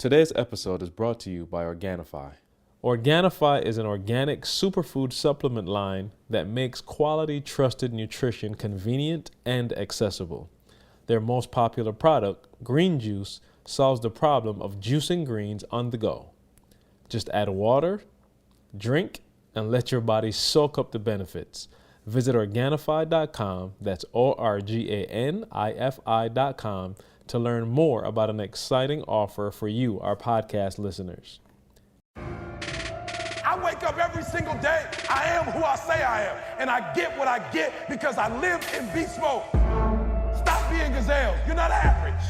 Today's episode is brought to you by Organifi. Organifi is an organic superfood supplement line that makes quality, trusted nutrition convenient and accessible. Their most popular product, Green Juice, solves the problem of juicing greens on the go. Just add water, drink, and let your body soak up the benefits. Visit Organifi.com, that's Organifi.com, to learn more about an exciting offer for you, our podcast listeners. I wake up every single day. I am who I say I am. And I get what I get because I live in beast mode. Stop being gazelle. You're not average.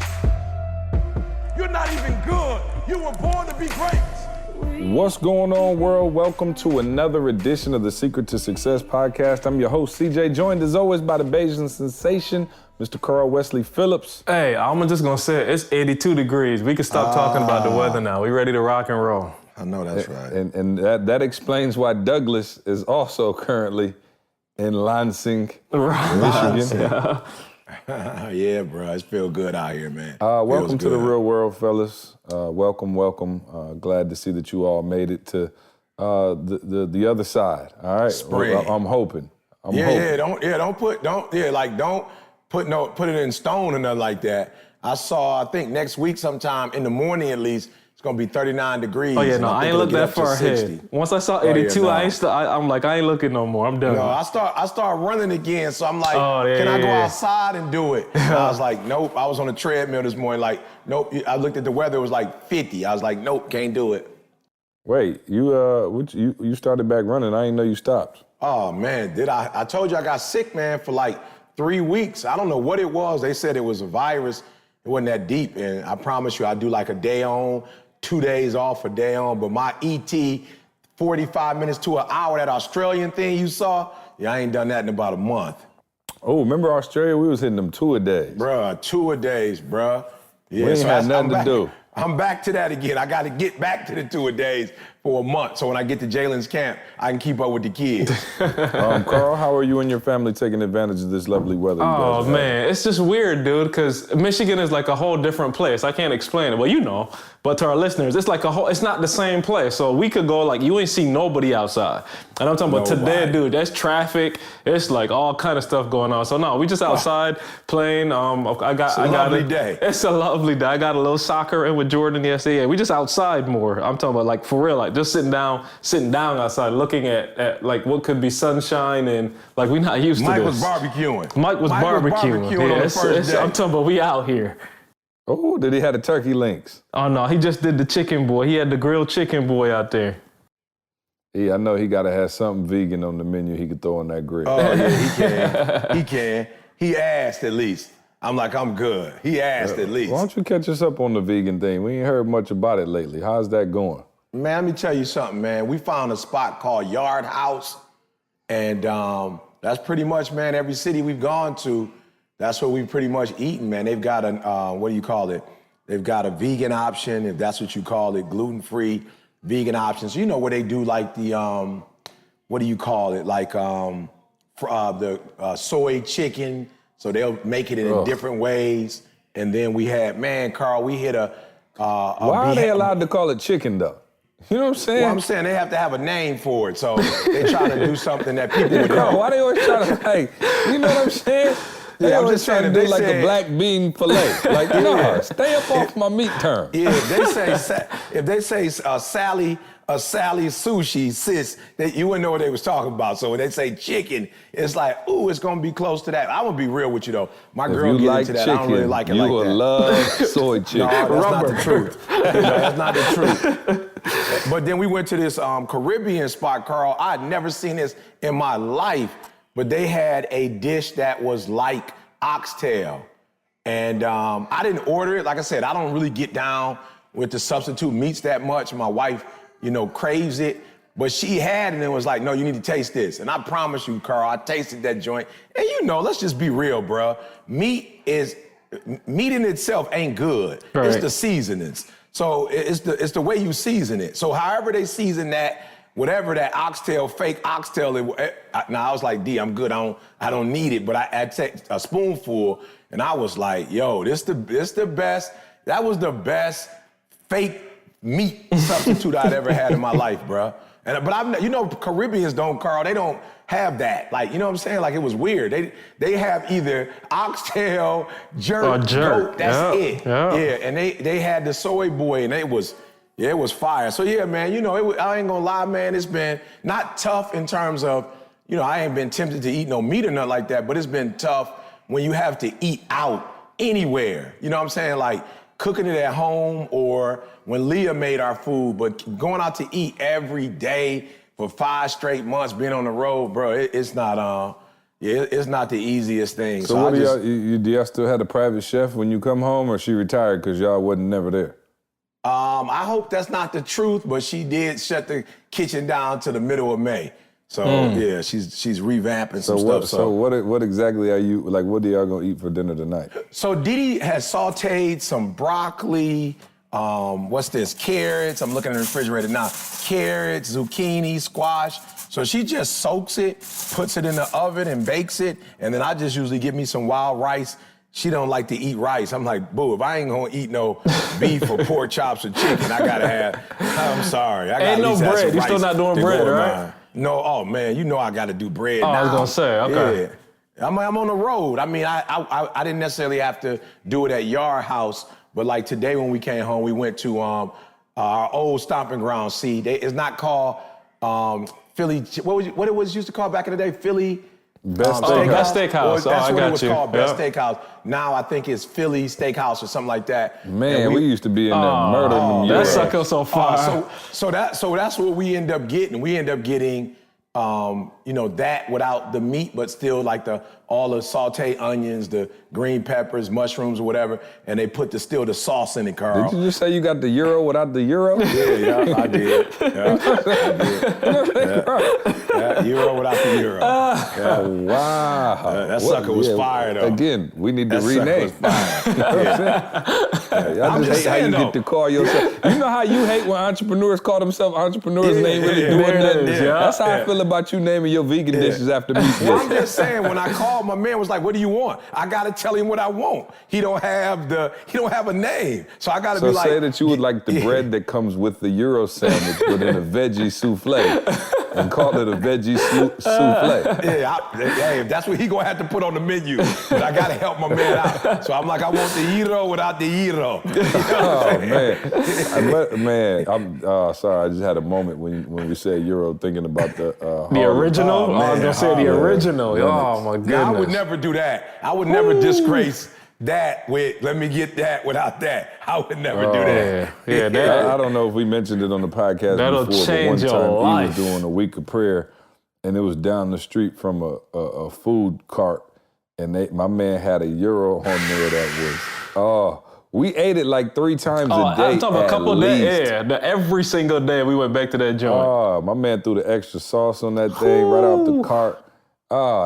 You're not even good. You were born to be great. What's going on, world? Welcome to another edition of the Secret to Success podcast. I'm your host, CJ, joined as always by the Bayesian sensation, Mr. Carl Wesley Phillips. Hey, I'm just going to say it. It's 82 degrees. We can stop talking about the weather now. We ready to rock and roll. I know that's right. And that explains why Douglas is also currently in Lansing, Michigan. Yeah, bro. It feels good out here, man. Welcome to the real world, fellas. Welcome. Glad to see that you all made it to the other side. All right. Spring. I'm hoping. Don't put it in stone or nothing like that. I think next week sometime in the morning at least, it's gonna be 39 degrees. Oh yeah, no, I ain't look that far ahead. Once I saw 82, I'm like, I ain't looking no more. I'm done. No, I start running again, so I'm like, can I go outside and do it? And I was like, nope. I was on the treadmill this morning, like, nope. I looked at the weather, it was like 50. I was like, nope, can't do it. Wait, you started back running. I didn't know you stopped. Oh man, did I? I told you I got sick, man, for like 3 weeks. I don't know what it was. They said it was a virus. It wasn't that deep, and I promise you, I do like a day on, 2 days off, a day on. But my ET, 45 minutes to an hour, that Australian thing you saw, I ain't done that in about a month. Oh, remember Australia? We was hitting them 2 a day. Bruh, 2 a days, bruh. Yeah, we ain't had nothing to do. I'm back to that again. I got to get back to the 2 a days for a month. So when I get to Jalen's camp, I can keep up with the kids. Carl, how are you and your family taking advantage of this lovely weather? Oh, man, it's just weird, dude, because Michigan is like a whole different place. I can't explain it. Well, you know, but to our listeners, it's like it's not the same place. So we could go, like, you ain't see nobody outside. And I'm talking about today, dude, there's traffic. It's like all kind of stuff going on. So no, we just outside playing. It's a lovely day. It's a lovely day. I got a little soccer in with Jordan yesterday. Yeah, we just outside more. I'm talking about, like, for real, like just sitting down outside looking at like what could be sunshine, and like we're not used to this. Mike was barbecuing. Mike was barbecuing on the first day. I'm talking about we out here. Oh, did he have the turkey links? Oh no, he just did the chicken boy. He had the grilled chicken boy out there. Yeah, I know he got to have something vegan on the menu he could throw on that grill. Oh yeah, he can. He asked at least. I'm like, I'm good. He asked at least. Why don't you catch us up on the vegan thing? We ain't heard much about it lately. How's that going? Man, let me tell you something, man. We found a spot called Yard House, and that's pretty much, man, every city we've gone to, that's what we've pretty much eaten, man. They've got They've got a vegan option, if that's what you call it, gluten-free vegan options. You know where they do like the, the soy chicken. So they'll make it in different ways. And then we had, man, Carl, we hit a Why are they allowed to call it chicken, though? You know what I'm saying? Well, I'm saying they have to have a name for it. So they try to do something that people would know. Why they always try to, hey, you know what I'm saying? They always trying to do like a black bean fillet. Like, no, stay up off my meat term. Yeah, if they say Sally sushi, sis, you wouldn't know what they was talking about. So when they say chicken, it's like, ooh, it's gonna be close to that. I'm gonna be real with you though. My girl get into that. I don't really like it like that. You will love soy chicken. No, that's not the truth. That's not the truth. But then we went to this Caribbean spot, Carl. I had never seen this in my life, but they had a dish that was like oxtail. And I didn't order it. Like I said, I don't really get down with the substitute meats that much. My wife, craves it. But she had it and was like, no, you need to taste this. And I promise you, Carl, I tasted that joint. And let's just be real, bro. Meat in itself ain't good. Right. It's the seasonings. So it's the way you season it. So however they season that, whatever that oxtail, fake oxtail, now I was like, D, I'm good. I don't need it. But I take a spoonful and I was like, yo, this the best. That was the best fake meat substitute I'd ever had in my life, bruh. But Caribbeans don't, Carl, they don't have that. Like, you know what I'm saying? Like, it was weird. They have either oxtail, jerk, goat, that's it. Yeah. Yeah, and they had the soy boy, and it was fire. So yeah, man, I ain't gonna lie, man, it's been not tough in terms of, I ain't been tempted to eat no meat or nothing like that, but it's been tough when you have to eat out anywhere. You know what I'm saying? Like cooking it at home, or when Leah made our food, but going out to eat every day for 5 straight months, being on the road, bro, it's not the easiest thing. So what do y'all still have a private chef when you come home, or she retired because y'all wasn't never there? I hope that's not the truth, but she did shut the kitchen down to the middle of May. So yeah, she's revamping some stuff. So what exactly are you, like, what are y'all gonna eat for dinner tonight? So Didi has sauteed some broccoli, carrots. I'm looking in the refrigerator now. Carrots, zucchini, squash. So she just soaks it, puts it in the oven and bakes it, and then I just usually get me some wild rice. She don't like to eat rice. I'm like, boo, if I ain't gonna eat no beef or pork chops or chicken, I gotta have, I'm sorry. I gotta ain't no bread. You still not doing bread, right? No, oh man, I gotta do bread now. I was gonna say, okay. Yeah. I'm on the road. I mean, I didn't necessarily have to do it at Yard House, but like today when we came home, we went to our old stomping ground. See, it's not called Philly, what it was used to call back in the day? Philly Best Steakhouse. That's what it was called, Best Steakhouse. Now I think it's Philly Steakhouse or something like that. Man, we used to be in there murdering them. That sucker so far. So that's what we end up getting. We end up getting, that without the meat, but still like all the sauteed onions, the green peppers, mushrooms, or whatever, and they put the sauce in it, Carl. Did you just say you got the Euro without the Euro? Yeah, I did. Yeah, Euro without the Euro. Wow. That sucker was fire, though. Again, we need to rename. I just hate how you get to call yourself. You know how you hate when entrepreneurs call themselves entrepreneurs and they ain't really doing nothing? That's how I feel about you naming your vegan dishes after me. Well, I'm just saying, when I called, my man was like, "What do you want?" I gotta tell him what I want. He don't have a name, so I gotta be like. So say that you would like the bread that comes with the Euro sandwich within a veggie souffle, and call it a veggie souffle. Hey, that's what he gonna have to put on the menu. But I gotta help my man out. So I'm like, I want the Euro without the Euro. You know man, I'm sorry. I just had a moment when we said Euro, thinking about the original. Oh, man. I was gonna say the original. Oh my goodness. Now, I would never do that. I would never disgrace that with, let me get that without that. I would never do that. Yeah, I don't know if we mentioned it on the podcast that'll before, change but one time your life. he was doing a week of prayer, and it was down the street from a food cart, and my man had a Euro on there that was, we ate it like 3 times a day. I'm talking about a couple of days. Yeah, every single day we went back to that joint. My man threw the extra sauce on that thing right off the cart.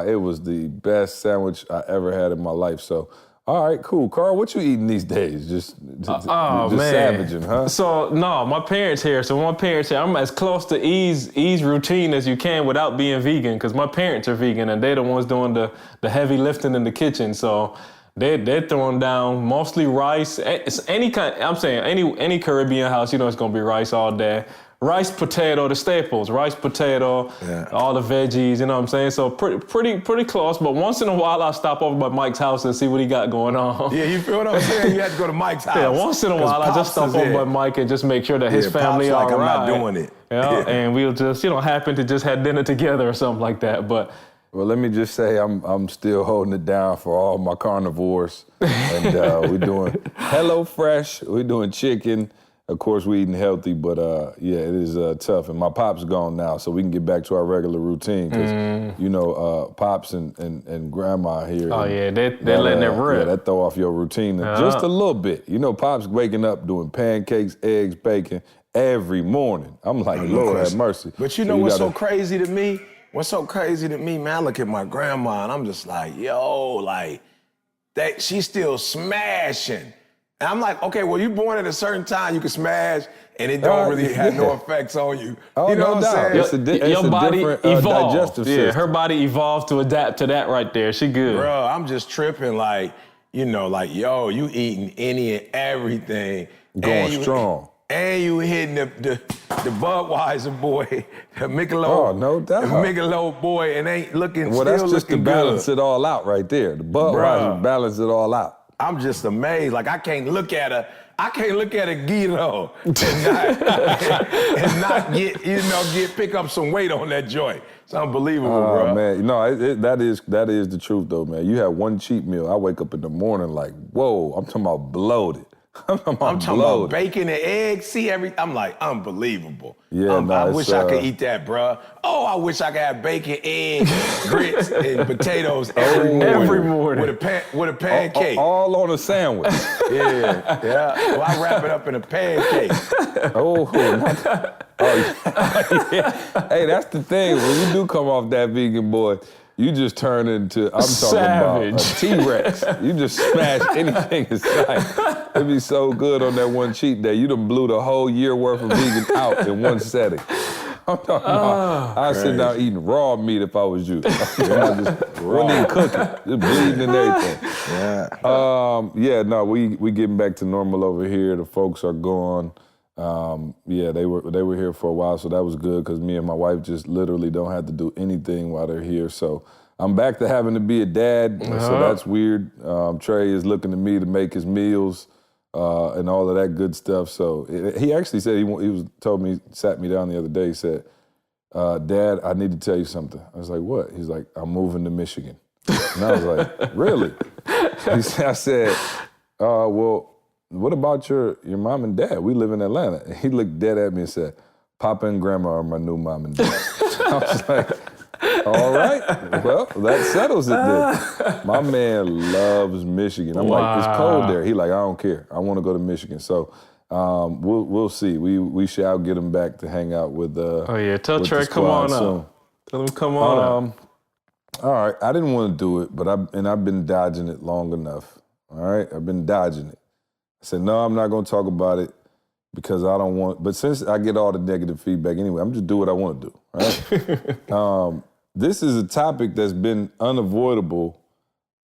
It was the best sandwich I ever had in my life. So, all right, cool. Carl, what you eating these days? Just savaging, huh? So, no, my parents here. So my parents here, I'm as close to E's routine as you can without being vegan, because my parents are vegan and they're the ones doing the heavy lifting in the kitchen. So they're throwing down mostly rice. It's any Caribbean house, it's gonna be rice all day. Rice, potato, the staples. Rice, potato, all the veggies. You know what I'm saying? So pretty close. But once in a while, I'll stop over by Mike's house and see what he got going on. Yeah, you feel what I'm saying? You have to go to Mike's house. Yeah, once in a while, I just stop over by Mike and just make sure that his family all I'm right. not doing it. And we'll just happen to just have dinner together or something like that. But well, let me just say I'm still holding it down for all my carnivores, and we're doing HelloFresh. We're doing chicken. Of course, we're eating healthy, but it is tough. And my pop's gone now, so we can get back to our regular routine. Because pops and grandma here. Oh yeah, they're letting it rip. Yeah, that throw off your routine just a little bit. Pop's waking up doing pancakes, eggs, bacon every morning. I'm like, Lord have mercy. But what's so crazy to me? What's so crazy to me, man? I look at my grandma and I'm just like, she's still smashing. And I'm like, okay, well, you born at a certain time, you can smash, and it don't really have no effects on you. Oh, you know no what I'm saying? It's your body evolved. Digestive system. Her body evolved to adapt to that right there. She good. Bro, I'm just tripping you eating any and everything. Going strong. and you hitting the Budweiser boy, the Michelob. Oh, no doubt. The Michelob boy, and ain't looking. Well, still that's just to looking balance good. it all out right there. The Budweiser Bruh. balance it all out. I'm just amazed. Like I can't look at a Guido and not get pick up some weight on that joint. It's unbelievable, bro. Man, that is the truth though, man. You have one cheat meal. I wake up in the morning like, whoa, I'm talking about bloated. I'm talking about bacon and eggs. See I'm like, unbelievable. Yeah, I wish I could eat that, bro. Oh, I wish I could have bacon, eggs, grits, and potatoes every morning. With a pancake. All on a sandwich. Yeah. Well, I wrap it up in a pancake. Yeah. Hey, that's the thing. When you do come off that vegan boy, you just turn into, I'm Savage. talking about a T-Rex. You just smash anything in sight. It'd be so good on that one cheat day. You done blew the whole year worth of vegan out in one setting. I'm talking about, I'd sit down eating raw meat if I was you. Wasn't even cooking, just bleeding and everything. Yeah. We getting back to normal over here. The folks are gone. They were here for a while, so that was good because me and my wife just literally don't have to do anything while they're here. So I'm back to having to be a dad, so that's weird. Trey is looking to me to make his meals and all of that good stuff. So he actually said sat me down the other day. He said, "Dad, I need to tell you something." I was like, "What?" He's like, "I'm moving to Michigan." And I was like, "Really?" I said, "Well, what about your mom and dad? We live in Atlanta." And he looked dead at me and said, "Papa and Grandma are my new mom and dad." I was like, all right, well, that settles it then. My man loves Michigan. I'm like, it's cold there. He like, I don't care. I want to go to Michigan. So we'll see. We shall get him back to hang out with tell with Trey the come squad on soon. up. Tell him come on up. All right, I didn't want to do it, but I've been dodging it long enough. All right, I've been dodging it. I said, no, I'm not going to talk about it because I don't want, but since I get all the negative feedback anyway, I'm just do what I want to do, right? This is a topic that's been unavoidable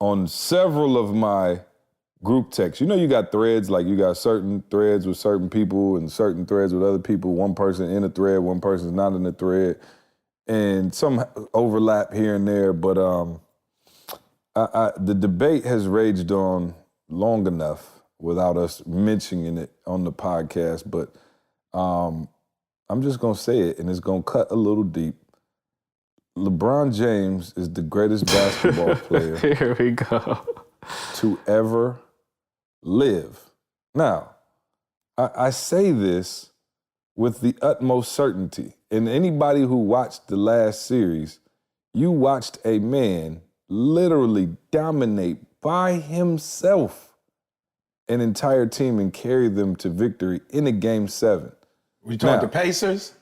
on several of my group texts. You know, you got threads, like you got certain threads with certain people and certain threads with other people. One person in a thread, one person's not in a thread, and some overlap here and there. But the debate has raged on long enough without us mentioning it on the podcast. But I'm just going to say it, and it's going to cut a little deep. LeBron James is the greatest basketball player Here we go. to ever live. Now, I say this with the utmost certainty. And anybody who watched the last series, you watched a man literally dominate by himself an entire team and carry them to victory in a Game 7. You talking the Pacers?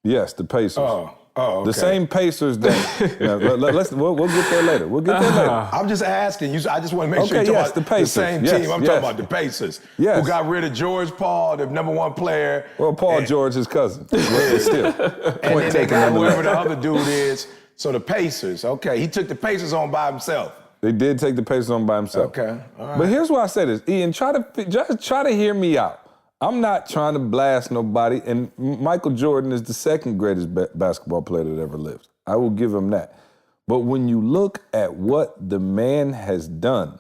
Yes, the Pacers. Oh, okay. The same Pacers that, we'll get there later. We'll get there later. I'm just asking you. I just want to make sure Okay, you're yes, talking the about the Pacers. same Yes, team. I'm yes. talking about the Pacers, Yes. who got rid of George Paul, the number one player. Well, Paul George, his cousin. But still. And then they taken got nonetheless. whoever the other dude is. So the Pacers, okay. He took the Pacers on by himself. They did take the Pacers on by himself. Okay, all right. But here's why I say this. Ian, try to hear me out. I'm not trying to blast nobody, and Michael Jordan is the second greatest basketball player that ever lived. I will give him that. But when you look at what the man has done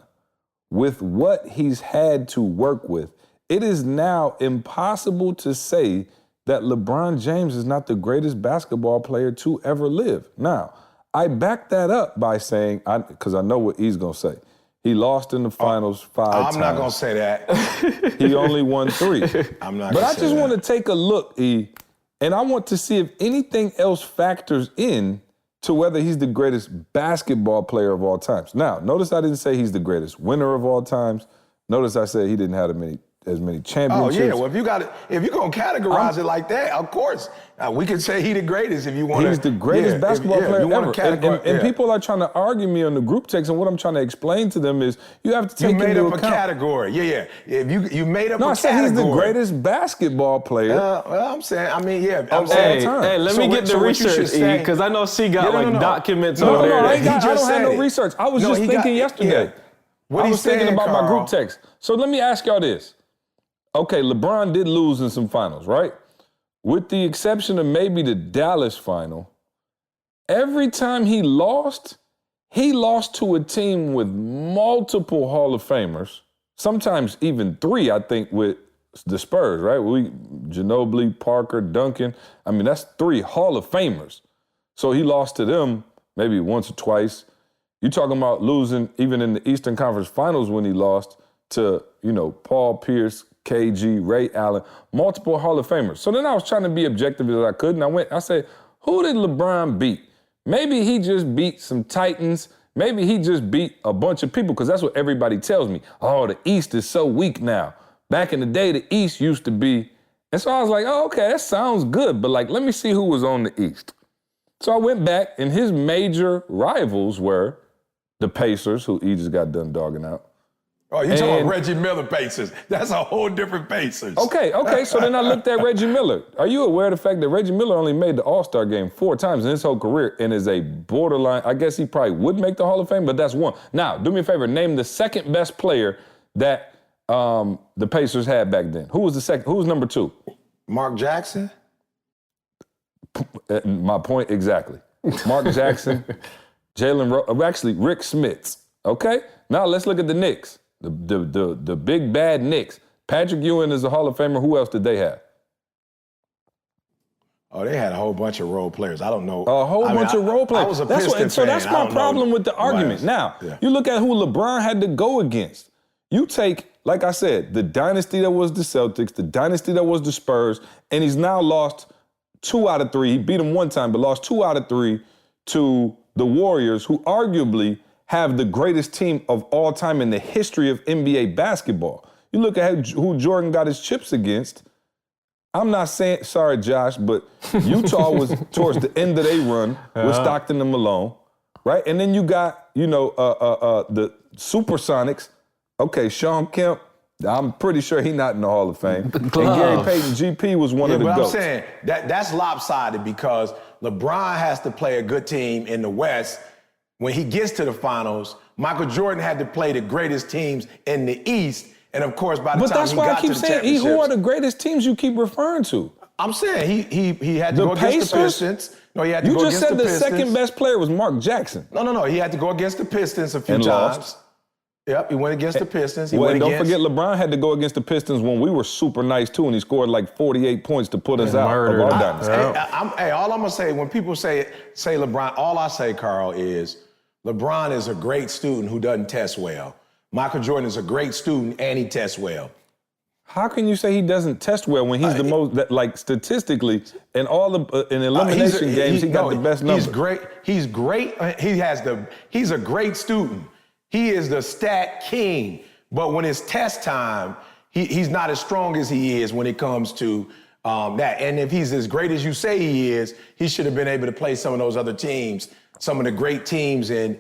with what he's had to work with, it is now impossible to say that LeBron James is not the greatest basketball player to ever live. Now, I back that up by saying, because I know what he's going to say. He lost in the finals 5 times. I'm not going to say that. He only won 3. I'm not But going I to say just that. want to take a look, E, and I want to see if anything else factors in to whether he's the greatest basketball player of all times. Now, notice I didn't say he's the greatest winner of all times. Notice I said he didn't have as many Oh, championships. yeah. Well, if you're going to categorize it like that, of course, we can say he the greatest if you want to. He's the greatest basketball player you ever. Categorize, And people are trying to argue me on the group text, and what I'm trying to explain to them is you have to take You made into up account. a category. Yeah. If you made up No, a I said category. he's the greatest basketball player. Well, I'm saying, I'm all saying. time. Hey, let So me what- get the so what you should research, say- because I know C got No. documents No, over there. I that ain't got, He I just don't have said no it. research. I was No, just he thinking got- yesterday. yeah. What I he's was thinking saying, about my Carl. group text. So let me ask y'all this. Okay, LeBron did lose in some finals, right? With the exception of maybe the Dallas final, every time he lost to a team with multiple Hall of Famers, sometimes even 3, I think, with the Spurs, right? Ginobili, Parker, Duncan. I mean, that's 3 Hall of Famers. So he lost to them maybe once or twice. You're talking about losing even in the Eastern Conference Finals when he lost to, Paul Pierce, KG, Ray Allen, multiple Hall of Famers. So then I was trying to be objective as I could, and I said, who did LeBron beat? Maybe he just beat some Titans. Maybe he just beat a bunch of people, because that's what everybody tells me. Oh, the East is so weak now. Back in the day, the East used to be. And so I was like, oh, okay, that sounds good, but let me see who was on the East. So I went back, and his major rivals were the Pacers, who he just got done dogging out. Oh, you're talking about Reggie Miller Pacers. That's a whole different Pacers. Okay. So then I looked at Reggie Miller. Are you aware of the fact that Reggie Miller only made the All-Star game 4 times in his whole career and is a borderline, I guess he probably would make the Hall of Fame, but that's one. Now, do me a favor, name the second best player that the Pacers had back then. Who was the second? Who was number 2? Mark Jackson? My point exactly. Mark Jackson, actually Rick Smits. Okay? Now let's look at the Knicks. The big bad Knicks. Patrick Ewing is a Hall of Famer. Who else did they have? Oh, they had a whole bunch of role players. I don't know. A whole bunch of role players. I was a Pistons so fan. that's my problem with the argument. Now, you look at who LeBron had to go against. You take, like I said, the dynasty that was the Celtics, the dynasty that was the Spurs, and he's now lost 2 out of 3. He beat them 1 time, but lost 2 out of 3 to the Warriors, who arguably have the greatest team of all time in the history of NBA basketball. You look at who Jordan got his chips against. I'm not saying, sorry, Josh, but Utah was towards the end of their run with Stockton and Malone, right? And then you got, the Supersonics. Okay, Sean Kemp, I'm pretty sure he's not in the Hall of Fame. And Gary Payton, GP, was one of the GOATs. I'm saying that's lopsided because LeBron has to play a good team in the West. When he gets to the finals, Michael Jordan had to play the greatest teams in the East. And of course, by the time he got to the championships. But that's why I keep saying, who are the greatest teams you keep referring to? I'm saying he had to go against the Pistons. No, he had to go against the Pistons. You just said the second best player was Mark Jackson. No. He had to go against the Pistons a few times. Lost. Yep, he went against the Pistons. Don't forget, LeBron had to go against the Pistons when we were super nice, too, and he scored like 48 points to put us out of our dynasty. All I'm going to say, when people say LeBron, all I say, Carl, is LeBron is a great student who doesn't test well. Michael Jordan is a great student and he tests well. How can you say he doesn't test well when he's the most, statistically, in all the in elimination games, he got the best numbers? He's great. He's a great student. He is the stat king. But when it's test time, he's not as strong as he is when it comes to that. And if he's as great as you say he is, he should have been able to play some of those other teams, some of the great teams, and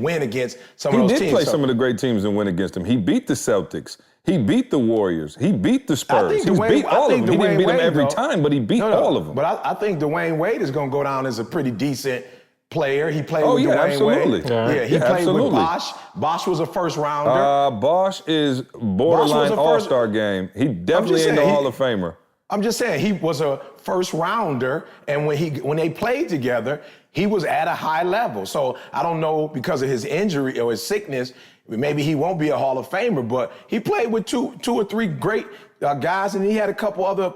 win against some of those teams. He did play some of the great teams and win against them. He beat the Celtics. He beat the Warriors. He beat the Spurs. He beat all of them. He didn't beat them every time, but he beat all of them. But I think Dwayne Wade is going to go down as a pretty decent player. He played with Dwayne Wade. Yeah, he played with Bosh. Bosh was a first rounder. Bosh is borderline all-star game. He definitely ain't no Hall of Famer. I'm just saying he was a first rounder, and when they played together, he was at a high level. So I don't know, because of his injury or his sickness, maybe he won't be a Hall of Famer, but he played with two or three great guys, and he had a couple other,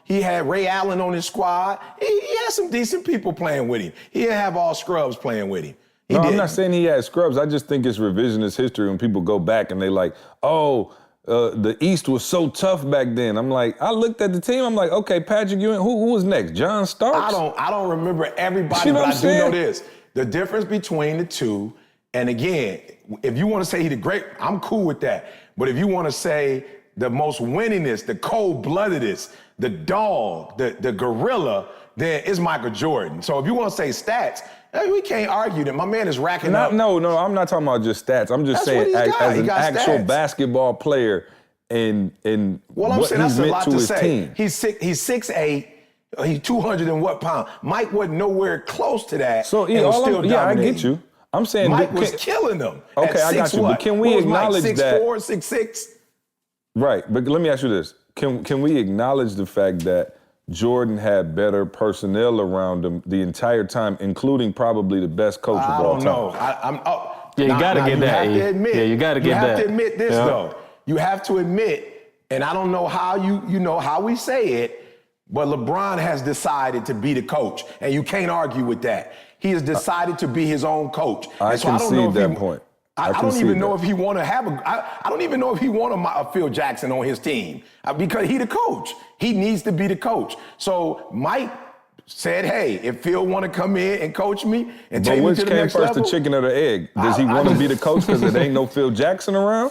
he had Ray Allen on his squad. He had some decent people playing with him. He didn't have all scrubs playing with him. I'm not saying he had scrubs. I just think it's revisionist history when people go back and they like, the East was so tough back then. I'm like, I looked at the team, I'm like, okay, Patrick Ewing, who was next? John Starks? I don't remember everybody, but I do know this. The difference between the two, and again, if you want to say he's the great, I'm cool with that. But if you want to say the most winningest, the cold-bloodedest, the dog, the gorilla, then it's Michael Jordan. So if you want to say stats, we can't argue that. My man is racking up. No, I'm not talking about just stats. I'm just saying as an actual basketball player and what he's meant to his team. He's 6'8". He's 200 and what pound? Mike wasn't nowhere close to that. So and was still dominating. I get you. I'm saying Mike was killing them. Okay, I got you. But can we acknowledge that? 6'4", 6'6"? Right, but let me ask you this. Can we acknowledge the fact that Jordan had better personnel around him the entire time, including probably the best coach of all time? I don't know. Yeah, you got to get that. You have to admit. Yeah, you got to get that. You have to admit this though. You have to admit, and I don't know how you know how we say it, but LeBron has decided to be the coach, and you can't argue with that. He has decided to be his own coach. I concede that point. I don't even know if he want to have I don't even know if he want a Phil Jackson on his team because he the coach. He needs to be the coach. So Mike said, "Hey, if Phil want to come in and coach me and take me to the next level." But which came first, the chicken or the egg? Does he want to be the coach because it ain't no Phil Jackson around?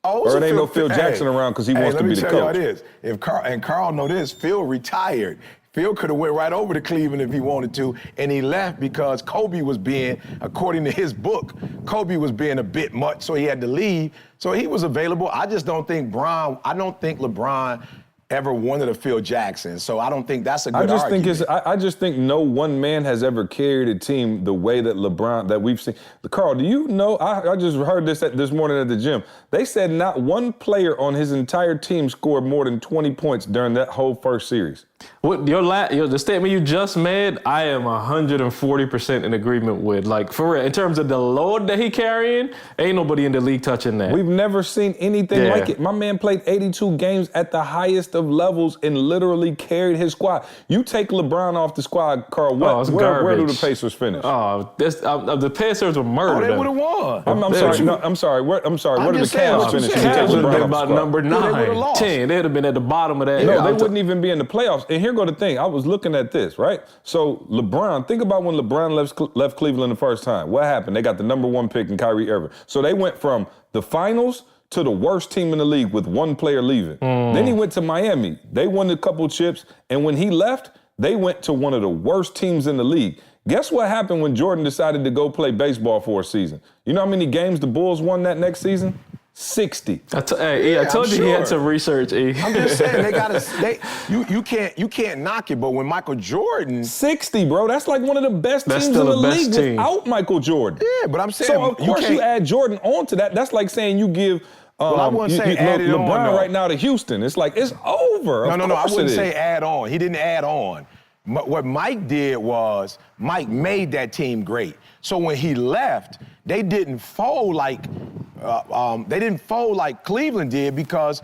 Or it ain't no Phil Jackson around because he wants to be the coach? Let me tell y'all this. Carl know this, Phil retired. Phil could have went right over to Cleveland if he wanted to, and he left because Kobe was being, according to his book, Kobe was being a bit much, so he had to leave. So he was available. I just don't think LeBron ever wanted a Phil Jackson, so I don't think that's a good argument. I just think no one man has ever carried a team the way that LeBron, that we've seen. Carl, do you know, I just heard this morning at the gym. They said not one player on his entire team scored more than 20 points during that whole first series. What the statement you just made, I am 140% in agreement with. Like, for real, in terms of the load that he carrying, ain't nobody in the league touching that. We've never seen anything like it. My man played 82 games at the highest of levels and literally carried his squad. You take LeBron off the squad, Carl, where do the Pacers finish? The Pacers were murdered. Oh, they would have won. I'm sorry. Where do the Cavs finish? The Cavs would have been about number 9, 10. They'd have been at the bottom of that. No, they wouldn't even be in the playoffs. And here go the thing. I was looking at this, right? So LeBron, think about when LeBron left Cleveland the first time. What happened? They got the number 1 pick in Kyrie Irving. So they went from the finals to the worst team in the league with one player leaving. Then he went to Miami. They won a couple chips. And when he left, they went to one of the worst teams in the league. Guess what happened when Jordan decided to go play baseball for a season? You know how many games the Bulls won that next season? 60. I told you he had some research. I'm just saying you can't knock it, but when Michael Jordan 60, bro, that's like one of the best teams in the league without Michael Jordan. Yeah, but I'm saying so of course you add Jordan onto that. That's like saying you give I wouldn't say add it LeBron on, right now to Houston. It's like it's over. No, I wouldn't say add on. He didn't add on. What Mike did was Mike made that team great. So when he left, they didn't fold like Cleveland did because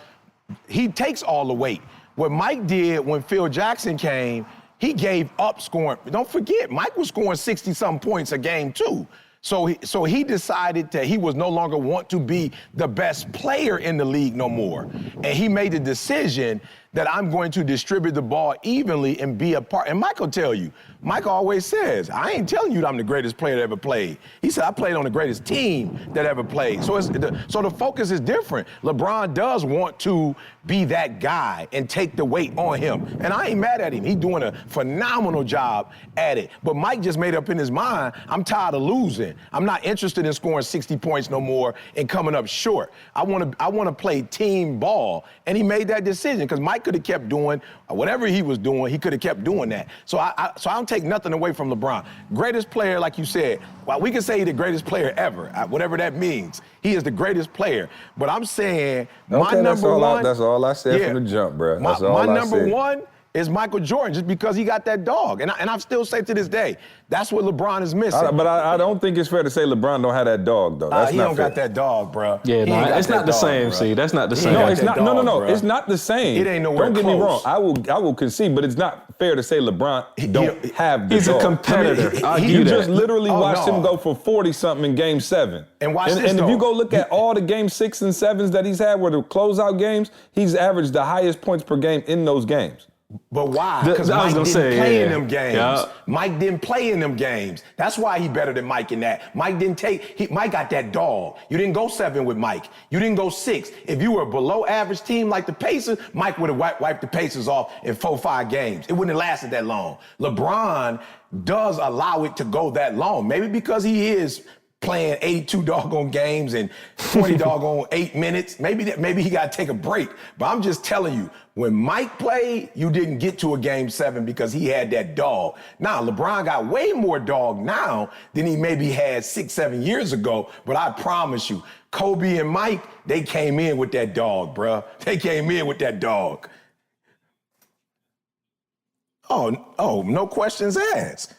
he takes all the weight. What Mike did when Phil Jackson came, he gave up scoring. Don't forget, Mike was scoring 60-something points a game too. So he decided that he was no longer want to be the best player in the league no more. And he made the decision that I'm going to distribute the ball evenly and be a part. And Mike will tell you, Mike always says, I ain't telling you that I'm the greatest player that ever played. He said, I played on the greatest team that ever played. So the focus is different. LeBron does want to be that guy and take the weight on him. And I ain't mad at him. He's doing a phenomenal job at it. But Mike just made up in his mind, I'm tired of losing. I'm not interested in scoring 60 points no more and coming up short. I want to play team ball. And he made that decision because Mike could have kept doing whatever he was doing. He could have kept doing that. So I don't take nothing away from LeBron. Greatest player, like you said. Well, we can say he's the greatest player ever, whatever that means. He is the greatest player. But I'm saying my number one. That's all I said from the jump, bro. That's all I said. My number one is Michael Jordan, just because he got that dog. And I still say to this day, that's what LeBron is missing. But I don't think it's fair to say LeBron don't have that dog, though. That's he not don't fair. Got that dog, bro. Yeah, no, it's not the same, see. That's not the same. No, it's not. No. It's not the same. It ain't nowhere Don't get me wrong. close. I will concede, but it's not fair to say LeBron don't have the He's dog. a competitor. You just literally watched him go for 40-something in Game 7. And watch this, And if though. you go look at all the Game 6 and 7s that he's had, where the closeout games, he's averaged the highest points per game in those games. But why? Because Mike didn't play in them games. Yeah. Mike didn't play in them games. That's why he better than Mike in that. Mike got that dog. You didn't go 7 with Mike. You didn't go 6. If you were a below average team like the Pacers, Mike would have wiped the Pacers off in 4-5 games. It wouldn't have lasted that long. LeBron does allow it to go that long. Maybe because he is playing 82 doggone games in 20 doggone 8 minutes. Maybe he got to take a break. But I'm just telling you, when Mike played, you didn't get to a game 7 because he had that dog. Now, LeBron got way more dog now than he maybe had 6, 7 years ago. But I promise you, Kobe and Mike, they came in with that dog, bruh. They came in with that dog. Oh, no questions asked.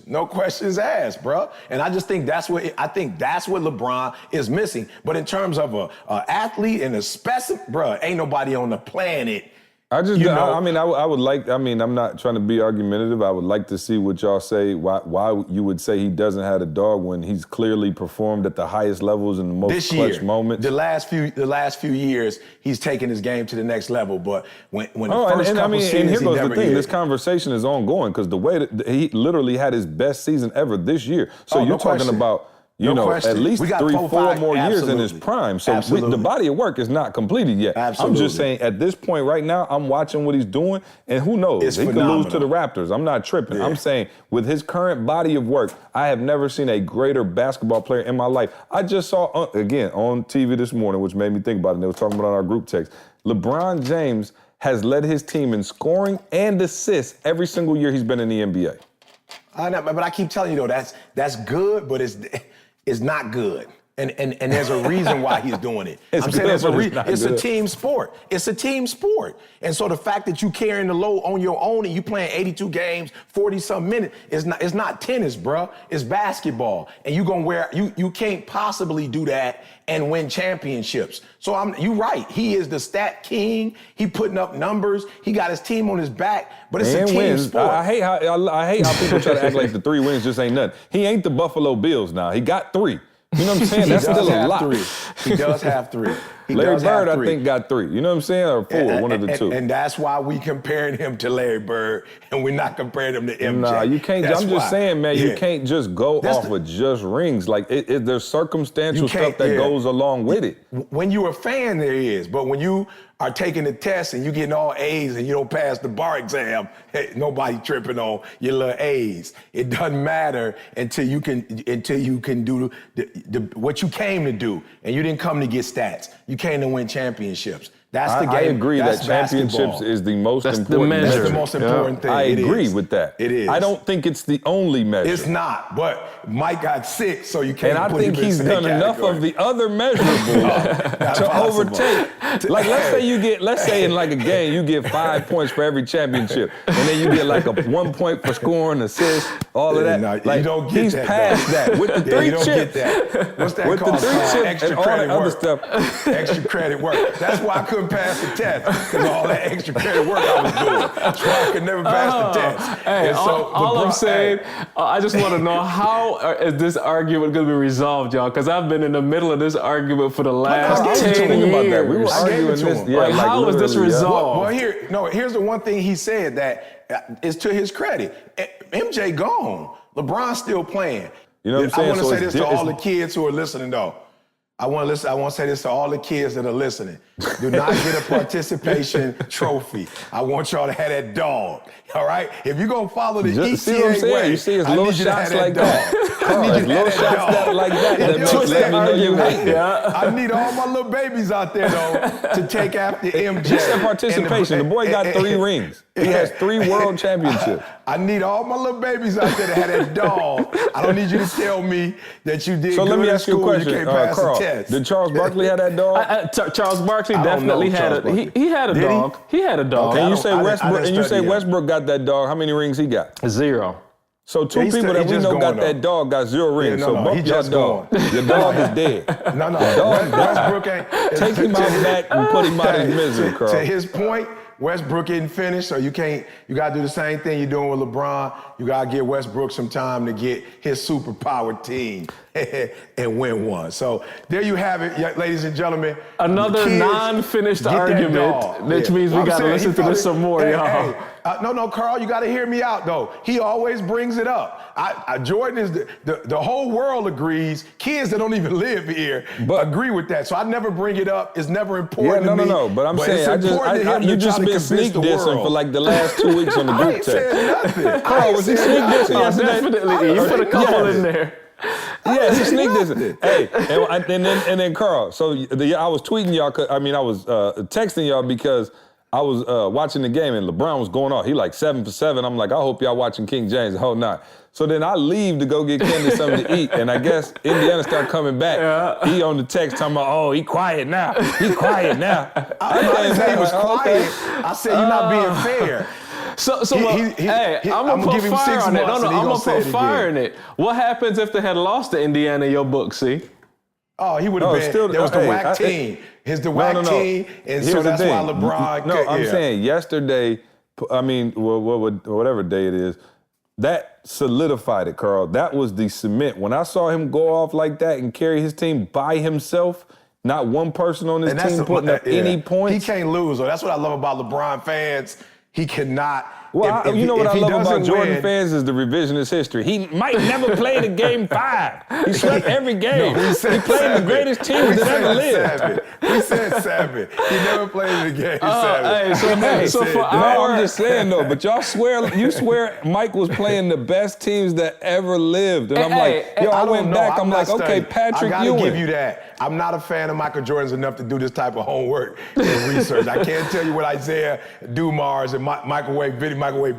No questions asked, bro. And I just think that's what LeBron is missing. But in terms of a athlete and a specimen, bro, ain't nobody on the planet. I would like, I'm not trying to be argumentative. I would like to see what y'all say, why you would say he doesn't have a dog when he's clearly performed at the highest levels in the most clutch moments. The last few years, he's taken his game to the next level. But when the first couple seasons, and here goes the thing. did. This conversation is ongoing because the way that he literally had his best season ever this year. So you're talking about, at least 3-4 more years in his prime. So the body of work is not completed yet. Absolutely. I'm just saying, at this point right now, I'm watching what he's doing, and who knows? He could lose to the Raptors. I'm not tripping. Yeah. I'm saying, with his current body of work, I have never seen a greater basketball player in my life. I just saw, again, on TV this morning, which made me think about it, and they were talking about it on our group text, LeBron James has led his team in scoring and assists every single year he's been in the NBA. I know, but I keep telling you, though, that's good, but it's not good. And there's a reason why he's doing it. I'm saying there's a reason. It's a team sport. It's a team sport. And so the fact that you carrying the load on your own and you playing 82 games, 40-something minutes, it's not tennis, bro. It's basketball. And you can't possibly do that and win championships. So you're right. He is the stat king. He putting up numbers. He got his team on his back. But it's a team sport. I hate how people try to act like the 3 wins just ain't nothing. He ain't the Buffalo Bills now. He got 3. You know what I'm saying? That's still a lot. He does have 3. Larry Bird, I think, got 3. You know what I'm saying? Or 4, one of the 2. And that's why we comparing him to Larry Bird, and we're not comparing him to MJ. Nah, you can't. I'm just saying, man, you can't just go off with just rings. Like, there's circumstantial stuff that goes along with it. When you're a fan, there is. But when you are taking the test and you getting all A's and you don't pass the bar exam, nobody tripping on your little A's. It doesn't matter until you can do what you came to do. And you didn't come to get stats. You came to win championships. That's the game. I agree that championships is the most important measure. That's the most important thing. I agree with that. It is. I don't think it's the only measure. It's not, but Mike got 6, so you can't put him in the he's done enough of the other measurables to overtake. Like, let's say in like a game, you get 5 points for every championship, and then you get like a 1 point for scoring, assist, all of that. No, like, you don't get he's that, past that. With the 3 you don't chips. Get that. What's that with called? The 3 chips extra and all credit that other work. stuff. Extra credit work. That's why I couldn't pass the test, because all that extra credit work I was doing. That's why I could never pass the test. Hey, all I'm saying, I just want to know, how is this argument going to be resolved, y'all? Because I've been in the middle of this argument for the last 10 years. About that. We were arguing this. Yeah, how is this resolved? Well, here's the one thing he said that is to his credit. MJ gone. LeBron's still playing. You know what I'm saying? I want to say this to all the kids who are listening, though. I want to say this to all the kids that are listening. Do not get a participation trophy. I want y'all to have that dog. All right? If you're going to follow the ECA way, you see his little shots like that. I need you to have that dog. Like that let me know you hate it. I need all my little babies out there, though, to take after MJ. He said participation. The boy got 3 rings. He has 3 world championships. I need all my little babies out there to have that dog. I don't need you to tell me that you did so good let me in ask you a school, question, you can't pass Carl. the test. Did Charles Barkley have that dog? Charles Barkley definitely had a. He had a dog. He had a dog. Okay, you say Westbrook got that dog. How many rings he got? 0. So 2 people that we know got that dog got 0 rings. So bump your dog. Your dog is dead. No. Westbrook ain't. Take him out back and put him out his misery, Carl. To his point, Westbrook isn't finished, so you got to do the same thing you're doing with LeBron. You got to give Westbrook some time to get his superpower team and win one. So there you have it, ladies and gentlemen. Another non-finished argument, which means we got to listen to this some more, y'all. No, Carl, you got to hear me out, though. He always brings it up. Jordan is the whole world agrees. Kids that don't even live here agree with that. So I never bring it up. It's never important to me. No. But I'm saying, you just been sneak dissing for like the last 2 weeks on the group text. I ain't said nothing. Carl, was he sneak dissing yesterday? Definitely. You put a couple in there. Yeah, he sneak this. Hey, and then Carl. So I was tweeting y'all. I was texting y'all because I was watching the game and LeBron was going off. He like 7 for 7. I'm like, I hope y'all watching King James the whole night. So then I leave to go get Candace something to eat, and I guess Indiana start coming back. Yeah. He on the text talking about, oh, he quiet now. He quiet now. I didn't say he was quiet. I said you're not being fair. So hey, I'm gonna put fire on it. No, I'm gonna put fire in it. What happens if they had lost to Indiana in your book, see? Oh, he would have been. Still, there was the WAC team. The WAC team, and Here's so that's thing. why LeBron. No, I'm saying yesterday. Whatever day it is, that solidified it, Carl. That was the cement. When I saw him go off like that and carry his team by himself, not one person on his team putting up any points. He can't lose. That's what I love about LeBron fans. He cannot. Well, you know what I love about Jordan fans is the revisionist history. He might never played a game 5. He swept every game. No, he played the greatest teams that ever lived. We said 7. He never played in the game 7. I'm just saying though. But you swear Mike was playing the best teams that ever lived, and I'm like, I went back. I'm like, okay, Patrick Ewing. I gotta give you that. I'm not a fan of Michael Jordan's enough to do this type of homework and research. I can't tell you what Isaiah Dumars and Microwave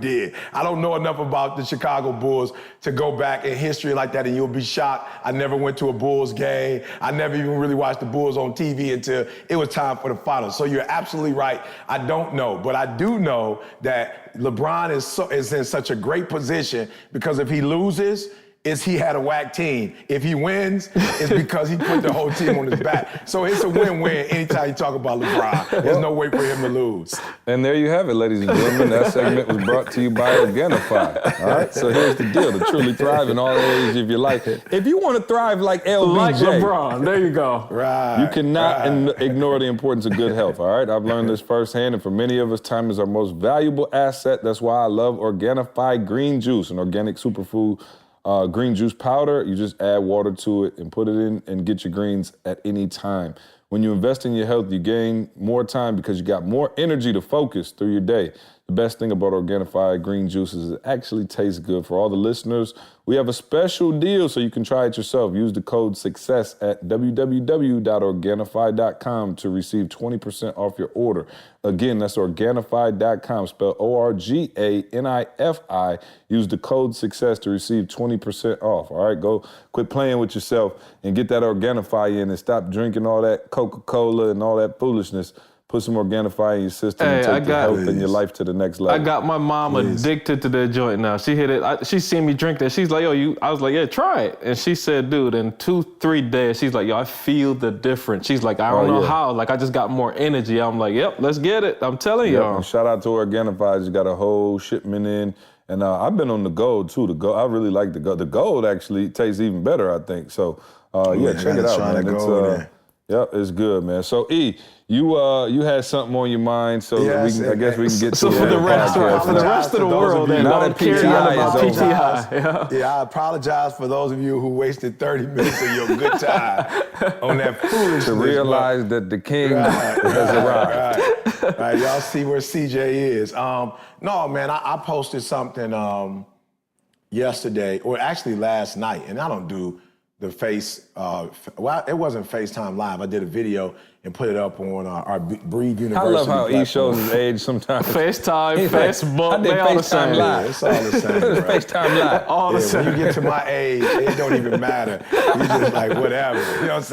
did. I don't know enough about the Chicago Bulls to go back in history like that, and you'll be shocked. I never went to a Bulls game. I never even really watched the Bulls on TV until it was time for the finals. So you're absolutely right. I don't know, but I do know that LeBron is in such a great position because if he loses, he had a WAC team. If he wins, it's because he put the whole team on his back. So it's a win-win anytime you talk about LeBron. There's no way for him to lose. And there you have it, ladies and gentlemen. That segment was brought to you by Organifi. All right, so here's the deal. To truly thrive in all areas of your life. If you want to thrive like LBJ. Like LeBron, there you go. Right. You cannot ignore the importance of good health, all right? I've learned this firsthand, and for many of us, time is our most valuable asset. That's why I love Organifi Green Juice, an organic superfood green juice powder. You just add water to it and put it in and get your greens at any time. When you invest in your health, you gain more time because you got more energy to focus through your day. The best thing about Organifi green juice is it actually tastes good. For all the listeners, we have a special deal so you can try it yourself. Use the code SUCCESS at www.organifi.com to receive 20% off your order. Again, that's Organifi.com, spelled ORGANIFI. Use the code SUCCESS to receive 20% off. All right, go quit playing with yourself and get that Organifi in and stop drinking all that Coca-Cola and all that foolishness. Put some Organifi in your system and take your health and your life to the next level. I got my mom addicted to that joint now. She hit it. She seen me drink that. She's like, yo, I was like, yeah, try it. And she said, dude, in 2-3 days, she's like, yo, I feel the difference. She's like, I don't know how. Like, I just got more energy. I'm like, yep, let's get it. I'm telling y'all. And shout out to Organifi. Just got a whole shipment in. And I've been on the Gold, too. I really like the Gold. The Gold actually tastes even better, I think. So, check it out, man. It's good, man. So, E, you had something on your mind, so I guess we can get to for the rest of the world, then don't care about PTI. Yeah, I apologize for those of you who wasted 30 minutes of your good time on that foolishness. To realize that the king has arrived. Right, y'all see where CJ is. No, man, I posted something yesterday, or actually last night, and I don't do the it wasn't FaceTime Live. I did a video and put it up on our Breed University. I love how platform. He shows his age sometimes. FaceTime, Facebook, they all the same. Live. It's all the same. Right? FaceTime Live. All the same. When you get to my age, it don't even matter. You just like, whatever. You know what I'm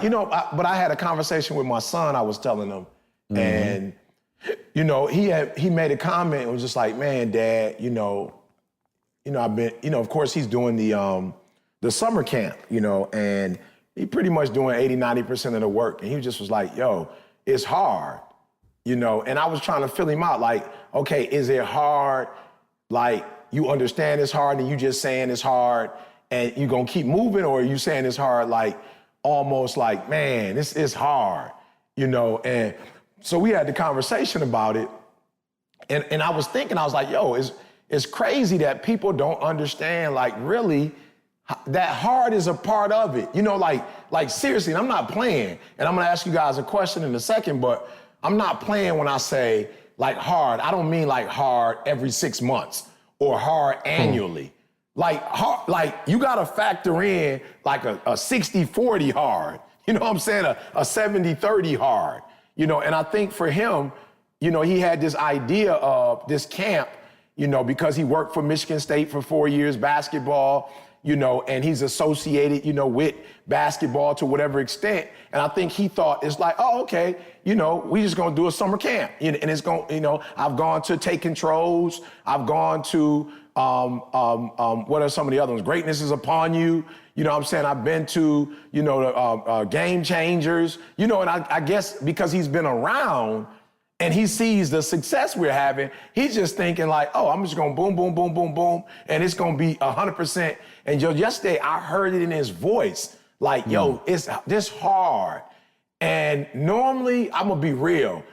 saying? And, but I had a conversation with my son, I was telling him, and, he made a comment and was just like, man, Dad, I've been, of course he's doing the summer camp, and he pretty much doing 80-90% of the work. And he just was like, yo, it's hard, and I was trying to fill him out like, okay, is it hard? Like, you understand it's hard and you just saying it's hard and you gonna keep moving, or are you saying it's hard like, almost like, man, this is hard, And so we had the conversation about it. And I was thinking, I was like, yo, it's crazy that people don't understand, like, really, that hard is a part of it. Like seriously, and I'm not playing. And I'm gonna ask you guys a question in a second, but I'm not playing when I say like hard. I don't mean like hard every 6 months or hard annually. Like you gotta factor in like a 60-40 hard. You know what I'm saying? A 70-30 hard. You know, and I think for him, you know, he had this idea of this camp, you know, because he worked for Michigan State for 4 years, basketball, you know, and he's associated, you know, with basketball to whatever extent. And I think he thought it's like, oh, okay, you know, we just gonna do a summer camp. And it's going, you know, I've gone to Take Controls. I've gone to, what are some of the other ones? Greatness is Upon You. You know what I'm saying? I've been to, you know, Game Changers, you know, and I guess because he's been around and he sees the success we're having, he's just thinking like, oh, I'm just gonna boom, boom, boom, boom, boom, and it's gonna be 100%. And yesterday I heard it in his voice, like, yo, it's this hard. And normally, I'm gonna be real,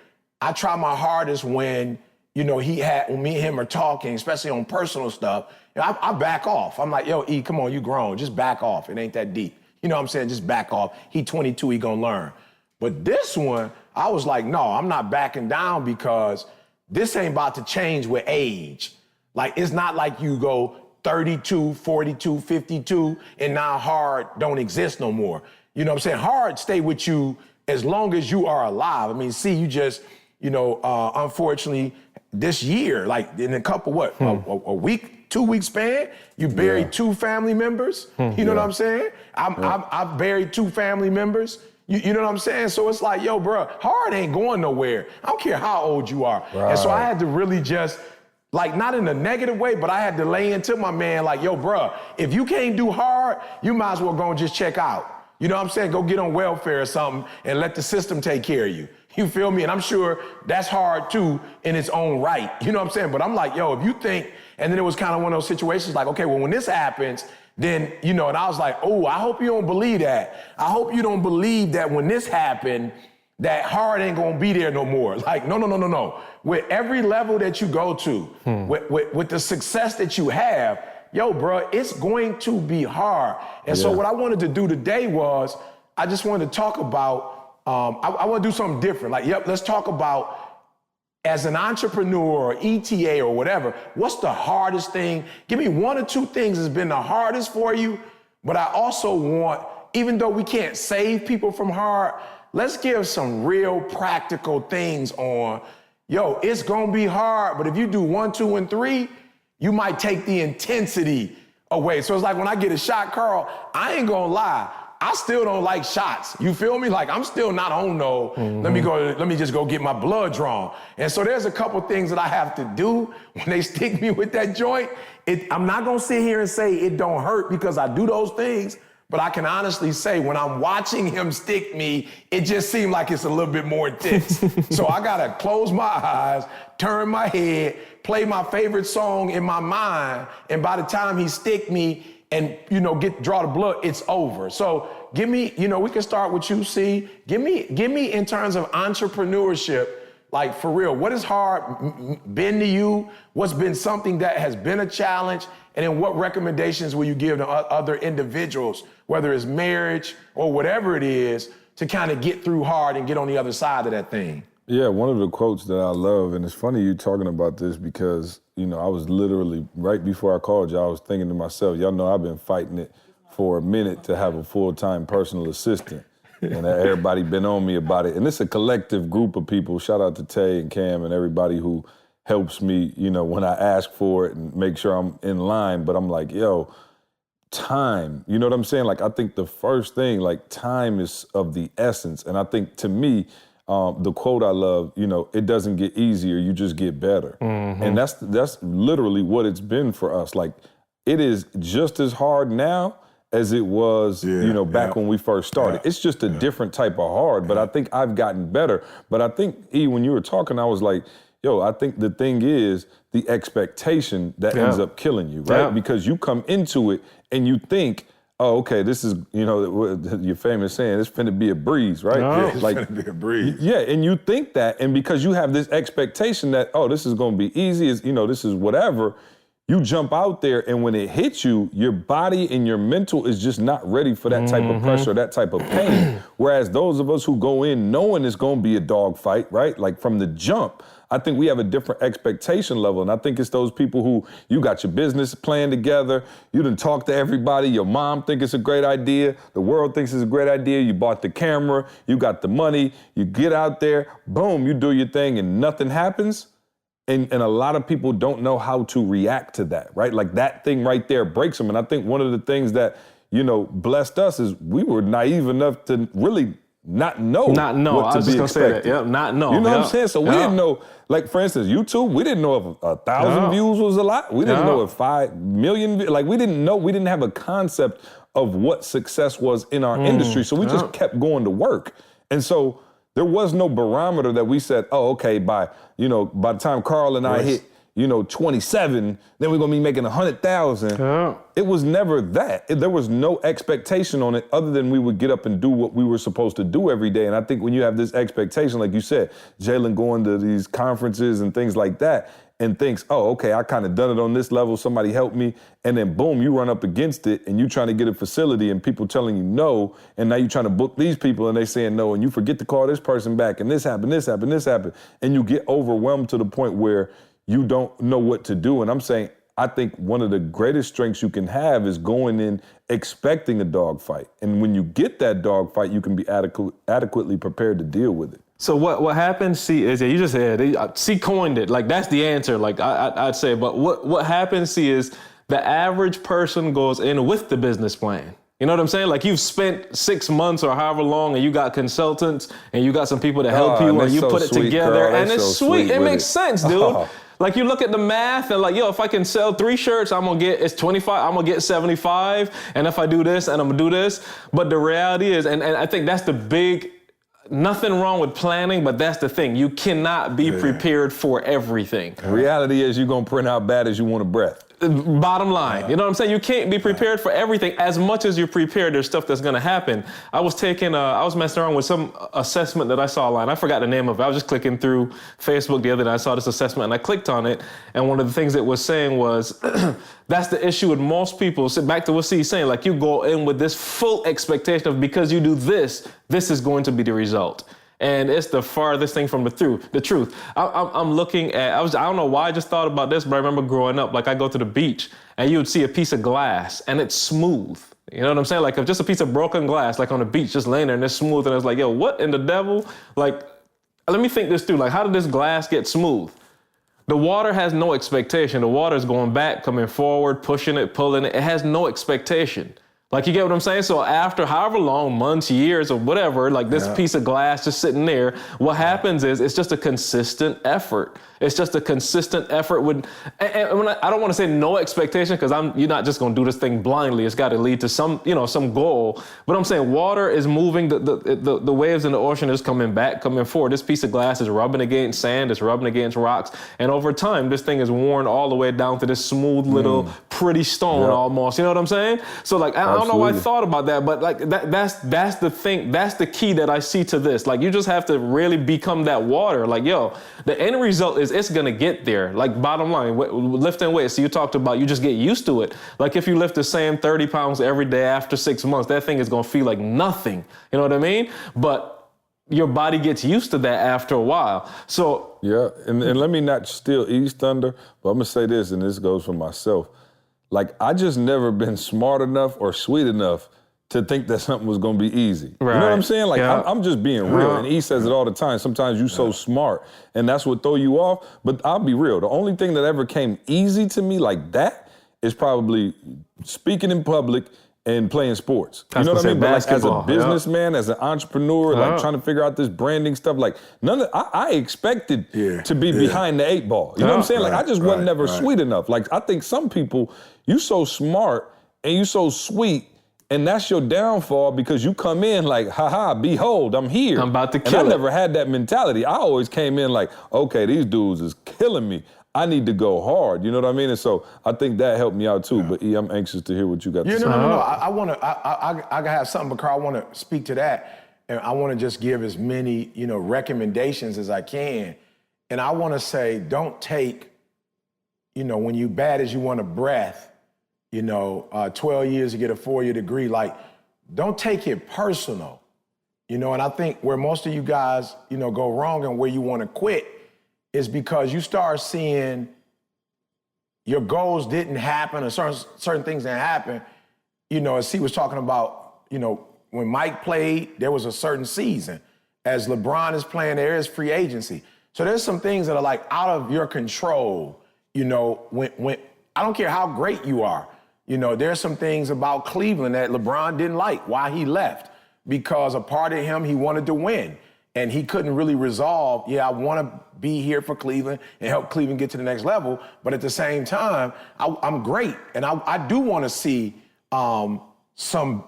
I try my hardest when, you know, when me and him are talking, especially on personal stuff, I back off. I'm like, yo, E, come on, you grown, just back off. It ain't that deep. You know what I'm saying? Just back off. He 22, he gonna learn. But this one, I was like, no, I'm not backing down because this ain't about to change with age. Like, it's not like you go 32, 42, 52, and now hard don't exist no more. You know what I'm saying? Hard stay with you as long as you are alive. I mean, see, you just, you know, unfortunately, this year, like in a couple, a week, 2 week span, you buried 2 family members. You know what I'm saying? I've buried 2 family members. You know what I'm saying? So it's like, yo, bro, hard ain't going nowhere. I don't care how old you are. Right. And so I had to really just, like, not in a negative way, but I had to lay into my man, like, yo, bro, if you can't do hard, you might as well go and just check out. You know what I'm saying? Go get on welfare or something and let the system take care of you. You feel me? And I'm sure that's hard too in its own right. You know what I'm saying? But I'm like, yo, if you think, and then it was kind of one of those situations like, okay, well, when this happens, then, you know, and I was like, oh, I hope you don't believe that. I hope you don't believe that when this happened, that hard ain't gonna be there no more. Like, no. With every level that you go to, with the success that you have, yo, bro, it's going to be hard. And so what I wanted to do today was, I just wanted to talk about, I want to do something different. Like, let's talk about, as an entrepreneur or ETA or whatever, what's the hardest thing? Give me 1 or 2 things that's been the hardest for you. But I also want, even though we can't save people from hard, let's give some real practical things on, yo, it's gonna be hard, but if you do 1, 2, and 3, you might take the intensity away. So it's like when I get a shot, Carl, I ain't gonna lie, I still don't like shots. You feel me? Like, I'm still not on no, let me just go get my blood drawn. And so there's a couple things that I have to do when they stick me with that joint. I'm not gonna sit here and say it don't hurt because I do those things, but I can honestly say when I'm watching him stick me, it just seemed like it's a little bit more intense. So I gotta close my eyes, turn my head, play my favorite song in my mind, and by the time he stick me, and, you know, draw the blood, it's over. So give me, you know, we can start with you, C. Give me in terms of entrepreneurship, like for real, what has hard been to you? What's been something that has been a challenge? And then what recommendations will you give to other individuals, whether it's marriage or whatever it is, to kind of get through hard and get on the other side of that thing? Yeah, one of the quotes that I love, and it's funny you talking about this because, you know, I was literally, right before I called you, I was thinking to myself, y'all know I've been fighting it for a minute to have a full-time personal assistant. And everybody been on me about it. And it's a collective group of people. Shout out to Tay and Cam and everybody who helps me, you know, when I ask for it and make sure I'm in line. But I'm like, yo, time, you know what I'm saying? Like, I think the first thing, like, time is of the essence. And I think, to me, the quote I love, you know, it doesn't get easier, you just get better. And that's literally what it's been for us. Like, it is just as hard now as it was, you know, back when we first started. It's just a different type of hard, but I think I've gotten better. But I think, E, when you were talking, I was like, yo, I think the thing is the expectation that ends up killing you, right? Because you come into it and you think, oh, okay, this is, you know, your famous saying, it's finna be a breeze, right? Yeah, it's finna be a breeze. Yeah, and you think that, and because you have this expectation that, oh, this is gonna be easy, you know, this is whatever, you jump out there, and when it hits you, your body and your mental is just not ready for that type of pressure, that type of pain. Whereas those of us who go in knowing it's gonna be a dog fight, right? Like from the jump, I think we have a different expectation level. And I think it's those people who, you got your business plan together, you done talk to everybody, your mom think it's a great idea, the world thinks it's a great idea, you bought the camera, you got the money, you get out there, boom, you do your thing and nothing happens. And a lot of people don't know how to react to that, right? Like that thing right there breaks them. And I think one of the things that, blessed us is we were naive enough to really not know what to be expected. I was just gonna say that. Yep, not know. You know what I'm saying? So we didn't know, like for instance, YouTube, we didn't know if 1,000 views was a lot. We didn't know if 5 million, like we didn't know, we didn't have a concept of what success was in our industry. So we just kept going to work. And so there was no barometer that we said, oh, okay, by the time Carl and I hit, 27, then we're gonna be making 100,000. It was never that. There was no expectation on it other than we would get up and do what we were supposed to do every day. And I think when you have this expectation, like you said, Jalen going to these conferences and things like that and thinks, oh, okay, I kind of done it on this level, somebody helped me. And then boom, you run up against it and you trying to get a facility and people telling you no. And now you're trying to book these people and they saying no. And you forget to call this person back and this happened. And you get overwhelmed to the point where you don't know what to do. And I'm saying, I think one of the greatest strengths you can have is going in expecting a dogfight. And when you get that dogfight, you can be adequately prepared to deal with it. So what happens, see, is you just said, C coined it. Like, that's the answer, like I'd say. But what happens, see, is the average person goes in with the business plan. You know what I'm saying? Like you've spent 6 months or however long and you got consultants and you got some people to help you and you put it together and it's sweet. It makes sense, dude. Like you look at the math and like, yo, if I can sell 3 shirts, it's 25, I'm gonna get 75. And if I do this and I'm gonna do this. But the reality is, and I think that's the big, nothing wrong with planning, but that's the thing. You cannot be prepared for everything. The reality is you're gonna print out bad as you want a breath. Bottom line, you know what I'm saying? You can't be prepared for everything. As much as you're prepared, there's stuff that's gonna happen. I was messing around with some assessment that I saw online. I forgot the name of it. I was just clicking through Facebook the other day. I saw this assessment and I clicked on it. And one of the things it was saying was, that's the issue with most people. So back to what C's saying, like you go in with this full expectation of because you do this is going to be the result. And it's the farthest thing from the truth. I'm looking at, I don't know why I just thought about this, but I remember growing up, like I go to the beach and you would see a piece of glass and it's smooth. You know what I'm saying? Like if just a piece of broken glass, like on the beach, just laying there and it's smooth. And it's like, yo, what in the devil? Like, let me think this through. Like, how did this glass get smooth? The water has no expectation. The water is going back, coming forward, pushing it, pulling it. It has no expectation. Like, you get what I'm saying? So after however long, months, years, or whatever, like this piece of glass just sitting there, what happens is it's just a consistent effort. It's just a consistent effort with, and when I don't want to say no expectation because you're not just going to do this thing blindly. It's got to lead to some goal. But I'm saying water is moving, the waves in the ocean is coming back, coming forward. This piece of glass is rubbing against sand, it's rubbing against rocks. And over time, this thing is worn all the way down to this smooth little pretty stone almost. You know what I'm saying? So like, I don't know why I thought about that, but like that's the thing, that's the key that I see to this. Like you just have to really become that water. Like, yo, the end result is it's gonna get there. Like bottom line, lifting weights. So you talked about you just get used to it. Like if you lift the same 30 pounds every day after 6 months, that thing is gonna feel like nothing. You know what I mean? But your body gets used to that after a while. So yeah, and let me not steal East Thunder, but I'm gonna say this, and this goes for myself. Like I just never been smart enough or sweet enough to think that something was gonna be easy. Right. You know what I'm saying? Like I'm just being real. And he says it all the time. Sometimes you so smart and that's what throw you off. But I'll be real. The only thing that ever came easy to me like that is probably speaking in public and playing sports. You know what I mean? But like as a businessman, as an entrepreneur, like trying to figure out this branding stuff, like I expected to be behind the 8 ball. You know what I'm saying? Like I just wasn't never sweet enough. Like I think some people, you so smart and you so sweet, and that's your downfall because you come in like, haha, behold, I'm here. I'm about to kill it. I never had that mentality. I always came in like, okay, these dudes is killing me. I need to go hard. You know what I mean? And so I think that helped me out too. But E, I'm anxious to hear what you got to say. No. I have something, but Carl, I want to speak to that. And I want to just give as many, recommendations as I can. And I want to say, don't take, when you bad as you want a breath, 12 years to get a 4-year degree, like, don't take it personal, and I think where most of you guys, go wrong and where you want to quit is because you start seeing your goals didn't happen or certain things didn't happen. You know, as he was talking about, you know, when Mike played, there was a certain season. As LeBron is playing, there is free agency. So there's some things that are like out of your control. You know, when I don't care how great you are, you know, there's some things about Cleveland that LeBron didn't like, why he left. Because a part of him, he wanted to win. And he couldn't really resolve, I want to be here for Cleveland and help Cleveland get to the next level. But at the same time, I'm great. And I do want to see some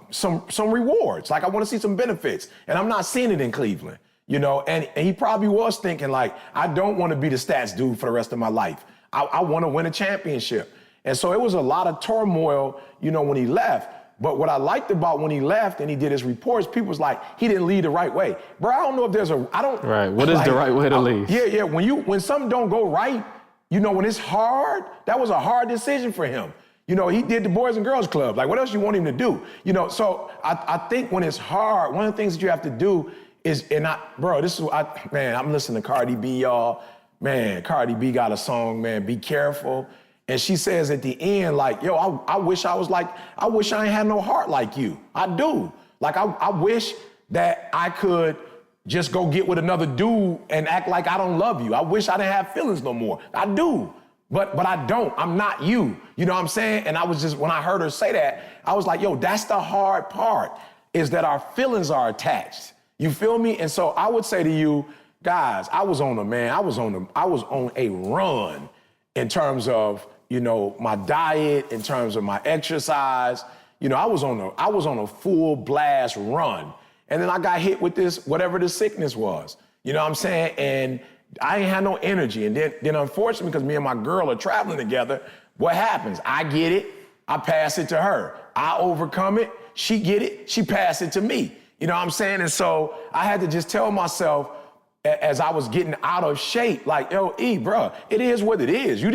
rewards. Like, I want to see some benefits. And I'm not seeing it in Cleveland, you know. And he probably was thinking, like, I don't want to be the stats dude for the rest of my life. I want to win a championship. And so it was a lot of turmoil, you know, when he left. But what I liked about when he left and he did his reports, people was like, he didn't lead the right way. Bro, I don't know if there's Right, what is the right way to leave? Yeah, when something don't go right, you know, when it's hard, that was a hard decision for him. You know, he did the Boys and Girls Club. Like, what else you want him to do? You know, so I think when it's hard, one of the things that you have to do is, I'm listening to Cardi B, y'all. Man, Cardi B got a song, man, Be Careful. And she says at the end, like, yo, I wish I ain't had no heart like you. I do. Like, I wish that I could just go get with another dude and act like I don't love you. I wish I didn't have feelings no more. I do. But I don't. I'm not you. You know what I'm saying? And I was just, when I heard her say that, I was like, yo, that's the hard part, is that our feelings are attached. You feel me? And so I would say to you, guys, I was on a run in terms of, you know, my diet, in terms of my exercise. You know, I was on a full blast run. And then I got hit with this, whatever the sickness was. You know what I'm saying? And I ain't had no energy. And then unfortunately, because me and my girl are traveling together, what happens? I get it, I pass it to her. I overcome it, she get it, she pass it to me. You know what I'm saying? And so I had to just tell myself, as I was getting out of shape, like, yo, bro, it is what it is. You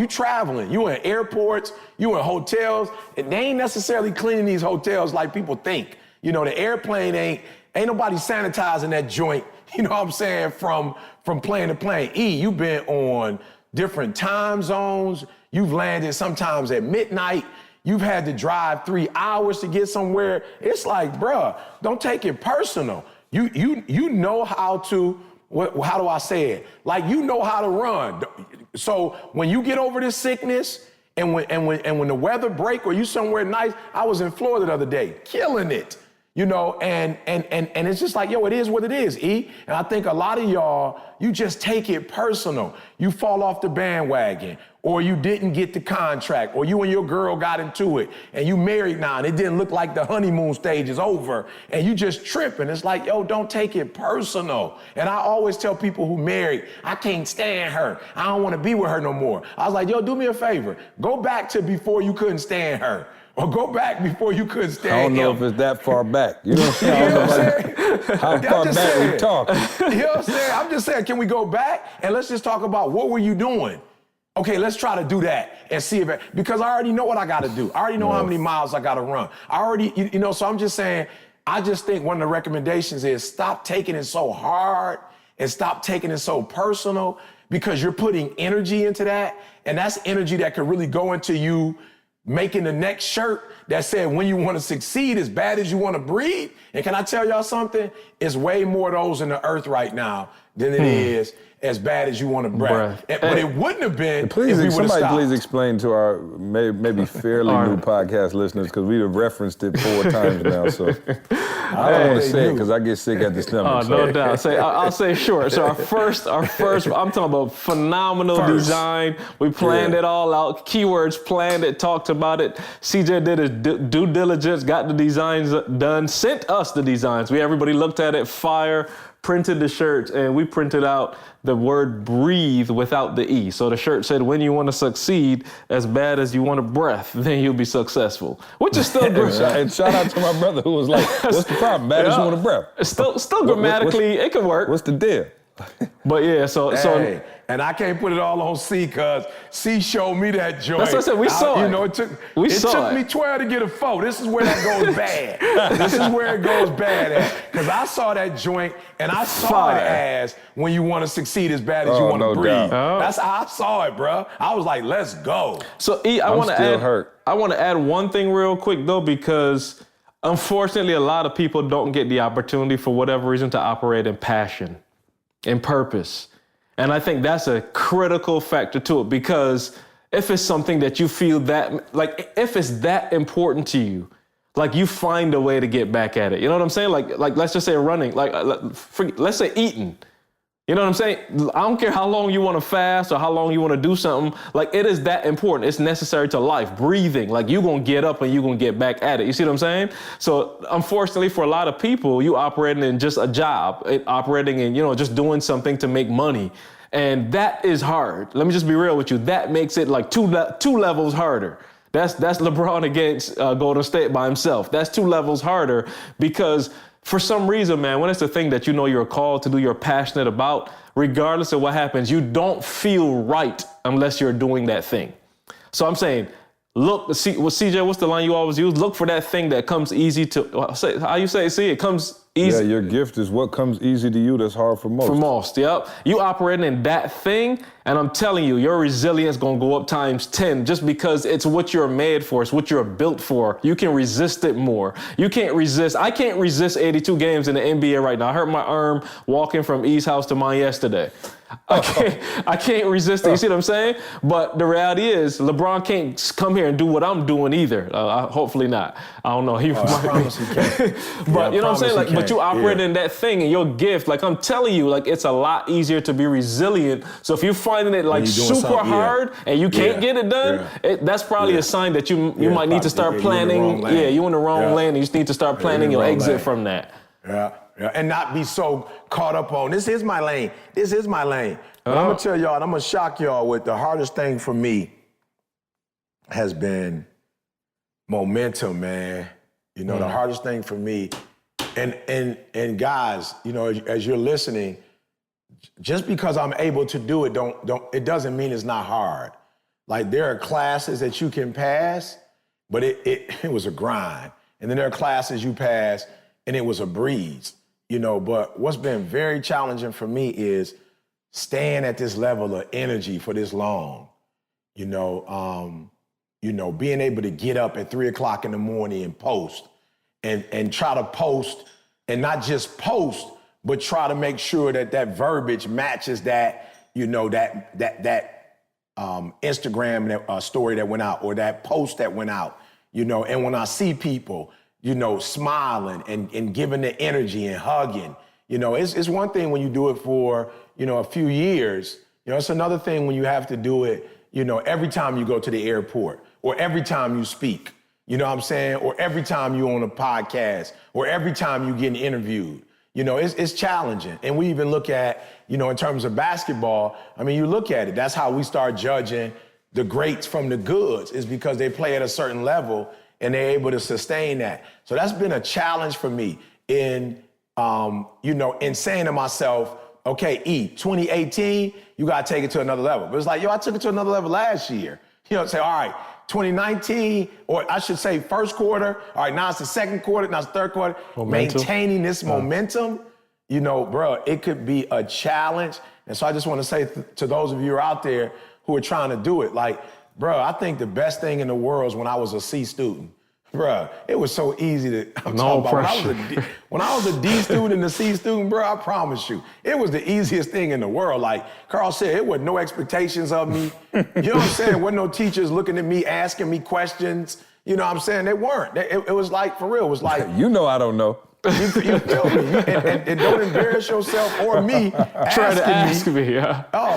traveling, you in airports, you in hotels, and they ain't necessarily cleaning these hotels like people think. You know, the airplane ain't nobody sanitizing that joint, you know what I'm saying, from plane to plane. You've been on different time zones, you've landed sometimes at midnight, you've had to drive 3 hours to get somewhere. It's like, bruh, don't take it personal. You know how to, how do I say it? Like, you know how to run. So when you get over this sickness and when the weather break or you somewhere nice, I was in Florida the other day, killing it, you know, and it's just like, yo, it is what it is, E. And I think a lot of y'all, you just take it personal. You fall off the bandwagon, or you didn't get the contract, or you and your girl got into it, and you married now, and it didn't look like the honeymoon stage is over, and you just tripping. It's like, yo, don't take it personal. And I always tell people who married, I can't stand her. I don't want to be with her no more. I was like, yo, do me a favor. Go back to before you couldn't stand her. Or go back before you couldn't stand him. I don't know if it's that far back. You know what I'm saying? How far back we talking? You know what I'm saying? I'm just saying, can we go back and let's just talk about what were you doing? Okay, let's try to do that and see if because I already know what I got to do. I already know how many miles I got to run. I already, you know, so I'm just saying, I just think one of the recommendations is stop taking it so hard and stop taking it so personal, because you're putting energy into that. And that's energy that could really go into you making the next shirt that said, when you want to succeed, as bad as you want to breathe. And can I tell y'all something? It's way more of those in the earth right now than it is as bad as you want to breath. But it wouldn't have been if we would have stopped. Somebody please explain to our maybe fairly new podcast listeners, because we have referenced it 4 times now. So I don't want to say it because I get sick at the stomach. Oh, no doubt. I'll say short. So our first, I'm talking about phenomenal design. We planned it all out. Keywords, planned it, talked about it. CJ did his due diligence, got the designs done, sent us the designs. Everybody looked at it, fire, printed the shirts, and we printed out the word breathe without the E. So the shirt said, when you want to succeed, as bad as you want to breath, then you'll be successful. Which is still good. And shout out to my brother who was like, what's the problem? Bad as you want to breath. Still grammatically, it could work. What's the deal? But yeah, so And I can't put it all on C because C showed me that joint. That's what I said. We saw it. You know, it took me 12 to get a 4. This is where that goes bad. This is where it goes bad at. Because I saw that joint and I saw it as when you want to succeed as bad as you want to breathe. That's how I saw it, bro. I was like, let's go. So E, I want to add one thing real quick though, because unfortunately a lot of people don't get the opportunity for whatever reason to operate in passion, in purpose. And I think that's a critical factor to it, because if it's something that you feel that, like if it's that important to you, like you find a way to get back at it. You know what I'm saying? Like let's just say running, let's say eating. You know what I'm saying? I don't care how long you want to fast or how long you want to do something. Like it is that important. It's necessary to life. Breathing, like you're going to get up and you're going to get back at it. You see what I'm saying? So unfortunately for a lot of people, you operating in just a job, operating in, just doing something to make money. And that is hard. Let me just be real with you. That makes it like two levels harder. That's LeBron against Golden State by himself. That's 2 levels harder because for some reason, man, when it's the thing that you know you're called to do, you're passionate about, regardless of what happens, you don't feel right unless you're doing that thing. So I'm saying, look, CJ, what's the line you always use? Look for that thing that comes easy to, how you say, see, it comes easy. Yeah, your gift is what comes easy to you that's hard for most. For most, yep. You operating in that thing, and I'm telling you, your resilience gonna go up times 10 just because it's what you're made for, it's what you're built for. You can resist it more. I can't resist 82 games in the NBA right now. I hurt my arm walking from E's house to mine yesterday. I can't resist it. You see what I'm saying? But the reality is, LeBron can't come here and do what I'm doing either. Hopefully not. I don't know. I promise he can. But you know what I'm saying? But you operate in that thing and your gift. Like I'm telling you, like it's a lot easier to be resilient. So if you're finding it like super hard and you can't get it done, that's probably a sign that you might need to start planning. You're in the wrong lane. And you just need to start planning your exit from that. Yeah, and not be so caught up on, this is my lane. This is my lane. But I'm going to tell y'all, and I'm going to shock y'all with the hardest thing for me has been momentum, man. The hardest thing for me. And guys, as you're listening, just because I'm able to do it, it doesn't mean it's not hard. Like there are classes that you can pass, but it was a grind. And then there are classes you pass and it was a breeze, but what's been very challenging for me is staying at this level of energy for this long, being able to get up at 3 o'clock in the morning and post and try to post and not just post, but try to make sure that verbiage matches that, that Instagram story that went out or that post that went out, and when I see people, smiling and giving the energy and hugging. It's one thing when you do it for, a few years. It's another thing when you have to do it, every time you go to the airport or every time you speak, you know what I'm saying? Or every time you're on a podcast or every time you get interviewed. It's challenging. And we even look at, in terms of basketball, you look at it. That's how we start judging the greats from the goods, is because they play at a certain level and they're able to sustain that. So that's been a challenge for me in saying to myself, okay, 2018, you got to take it to another level. But it's like, I took it to another level last year. Say, all right, 2019, or I should say first quarter, all right, now it's the second quarter, now it's the third quarter. Maintaining this momentum, bro, it could be a challenge. And so I just want to say to those of you who are out there who are trying to do it, like, bro, I think the best thing in the world is when I was a C student. Bro, it was so easy to, when I was a D student and a C student, bro, I promise you, it was the easiest thing in the world. Like Carl said, it was no expectations of me. You know what I'm saying? There wasn't no teachers looking at me, asking me questions. You know what I'm saying? They weren't. It was like, for real, it was like. I don't know. You feel me? And don't embarrass yourself or me trying to ask me.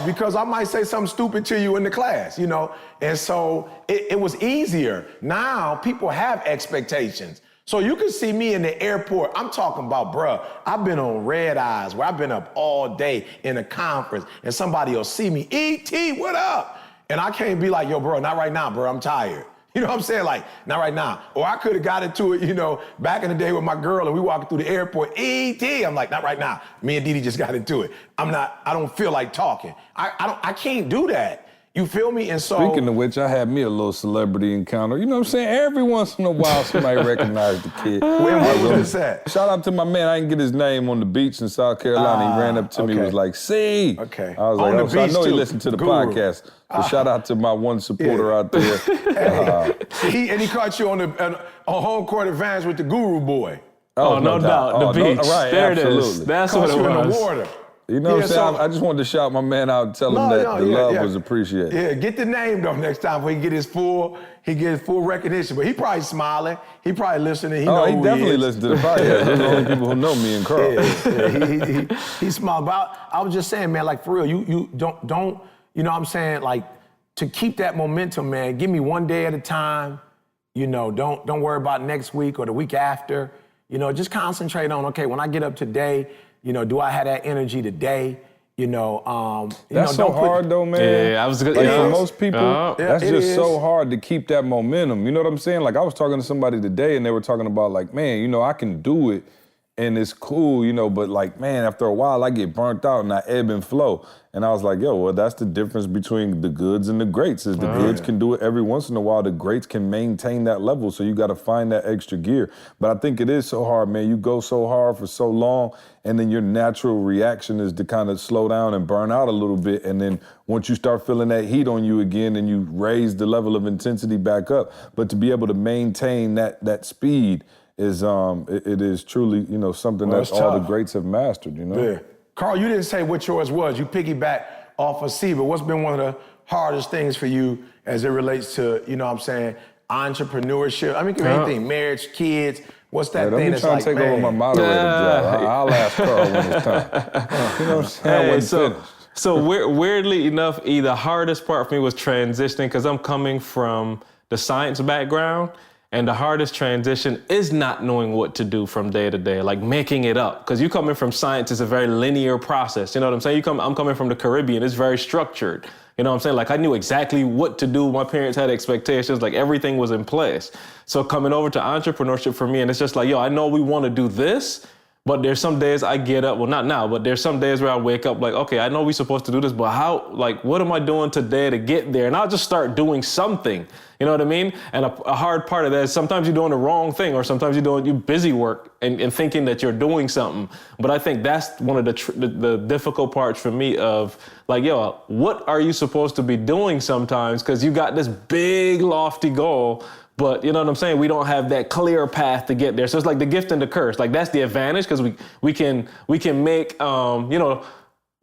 Because I might say something stupid to you in the class, And so it was easier. Now people have expectations. So you can see me in the airport. I'm talking about, bruh, I've been on red eyes where I've been up all day in a conference and somebody will see me, E.T., what up? And I can't be like, yo, bro, not right now, bro, I'm tired. You know what I'm saying? Like, not right now. Or I could have got into it, back in the day with my girl and we walking through the airport, E.T. I'm like, not right now. Me and Didi just got into it. I don't feel like talking. I can't do that. You feel me? And so. Speaking of which, I had me a little celebrity encounter. You know what I'm saying? Every once in a while, somebody recognized the kid. When was this at? Shout out to my man. I didn't get his name on the beach in South Carolina. He ran up to me and was like, "See." Okay. I was On like, the oh, so I beach, know he too. listened to the Guru. podcast. So shout out to my one supporter out there. He caught you on home court advantage with the Guru boy. Oh, no doubt. The beach. Right, there absolutely. it is. That's Caught what it you in was. the water. You know what I'm saying? so- I just wanted to shout my man out and tell him that the love was appreciated. Yeah, get the name though next time before he get his full recognition. But he probably smiling. He probably listening. He know He who definitely he is. listened to the podcast. Those are the only people who know me and Carl. Yeah, he smiled. But I was just saying, man, like for real, you don't, you know what I'm saying? Like to keep that momentum, man, give me one day at a time. Don't worry about next week or the week after. Just concentrate on, okay, when I get up today, do I have that energy today? That's so hard though, man. Yeah, I was good. Like Yeah. for most people, that's it just is. so hard to keep that momentum. You know what I'm saying? Like I was talking to somebody today and they were talking about like, man, I can do it and it's cool, but like, man, after a while I get burnt out and I ebb and flow. And I was like, yo, well, that's the difference between the goods and the greats is the goods can do it every once in a while. The greats can maintain that level. So you got to find that extra gear. But I think it is so hard, man. You go so hard for so long and then your natural reaction is to kind of slow down and burn out a little bit. And then once you start feeling that heat on you again and you raise the level of intensity back up. But to be able to maintain that speed is it is truly, something that it's all the tough. greats have mastered, Yeah. Carl, you didn't say what yours was. You piggyback off of C, but what's been one of the hardest things for you as it relates to, entrepreneurship? I mean, could be anything, marriage, kids. What's that Don't thing be that's trying like, to take over my moderator job. I'll ask Carl when it's time. You know what I'm saying? I wasn't finished. So weirdly enough, the hardest part for me was transitioning because I'm coming from the science background. And the hardest transition is not knowing what to do from day to day, like making it up. Because you coming from science is a very linear process. You know what I'm saying? I'm coming from the Caribbean. It's very structured. You know what I'm saying? Like I knew exactly what to do. My parents had expectations. Like everything was in place. So coming over to entrepreneurship for me, and it's just like, I know we want to do this. But there's some days I get up, well, not now, but there's some days where I wake up like, okay, I know we're supposed to do this, but what am I doing today to get there? And I'll just start doing something, you know what I mean? And a hard part of that is sometimes you're doing the wrong thing or sometimes you busy work and thinking that you're doing something. But I think that's one of the difficult parts for me of like, what are you supposed to be doing sometimes? Because you got this big lofty goal. But you know what I'm saying? We don't have that clear path to get there. So it's like the gift and the curse. Like that's the advantage because we can make,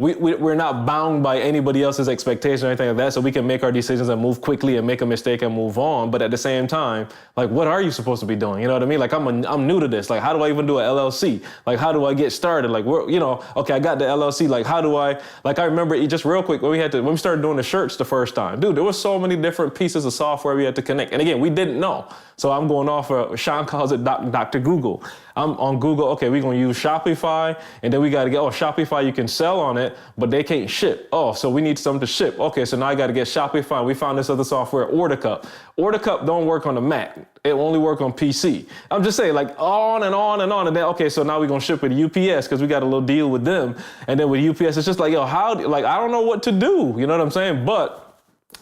we're not bound by anybody else's expectation or anything like that. So we can make our decisions and move quickly and make a mistake and move on. But at the same time, like, what are you supposed to be doing? You know what I mean? Like I'm new to this. Like, how do I even do an LLC? Like, how do I get started? Like, okay, I got the LLC. Like, how do I, like, I remember just real quick when we started doing the shirts the first time, dude, there was so many different pieces of software we had to connect. And again, we didn't know. So I'm going off Sean calls it Dr. Google. I'm on Google, okay, we're gonna use Shopify, and then we gotta get, Shopify, you can sell on it, but they can't ship. So we need something to ship. Okay, so now I gotta get Shopify. We found this other software, OrderCup. OrderCup don't work on the Mac. It only work on PC. I'm just saying, like, on and on and on. And then, okay, so now we're gonna ship with UPS because we got a little deal with them. And then with UPS, it's just like, I don't know what to do. You know what I'm saying? But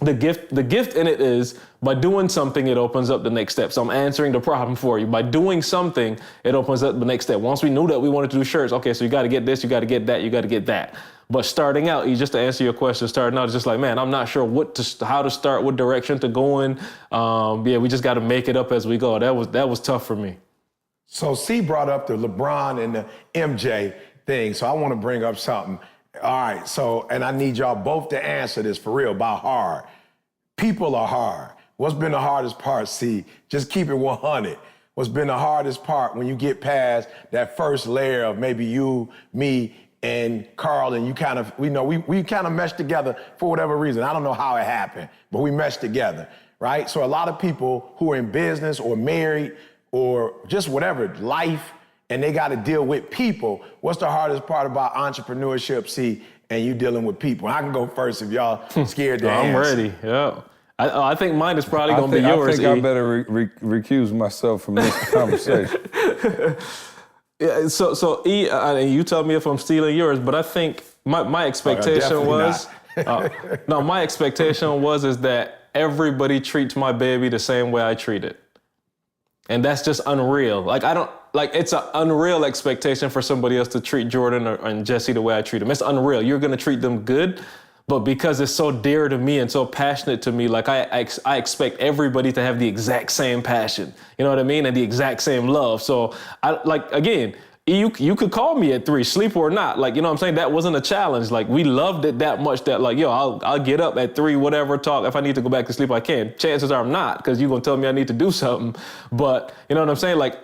the gift in it is by doing something, it opens up the next step. So I'm answering the problem for you. By doing something, it opens up the next step. Once we knew that we wanted to do shirts, okay, so you got to get this, you got to get that, you got to get that. But starting out, just to answer your question, starting out, it's just like, man, I'm not sure how to start, what direction to go in. We just got to make it up as we go. That was tough for me. So C brought up the LeBron and the MJ thing. So I want to bring up something. All right, so, and I need y'all both to answer this for real about hard. People are hard. What's been the hardest part, C? Just keep it 100. What's been the hardest part when you get past that first layer of maybe you, me, and Carl, and you kind of, we kind of meshed together for whatever reason. I don't know how it happened, but we meshed together, right? So a lot of people who are in business or married or just whatever, life, and they got to deal with people. What's the hardest part about entrepreneurship, C, and you dealing with people? I can go first if y'all scared to answer. I'm ready, yeah. I think mine is probably I going to be think, yours, I think E. I better recuse myself from this conversation. Yeah, so E, and you tell me if I'm stealing yours, but I think my expectation definitely was, no, my expectation is that everybody treats my baby the same way I treat it. And that's just unreal. Like, it's an unreal expectation for somebody else to treat Jordan and Jesse the way I treat them. It's unreal. You're going to treat them good, but because it's so dear to me and so passionate to me, like I expect everybody to have the exact same passion, you know what I mean? And the exact same love. So you could call me at 3, sleep or not. Like, you know what I'm saying? That wasn't a challenge. Like, we loved it that much that, like, yo, I'll get up at 3, whatever, talk. If I need to go back to sleep, I can. Chances are I'm not, because you're going to tell me I need to do something. But, you know what I'm saying? Like,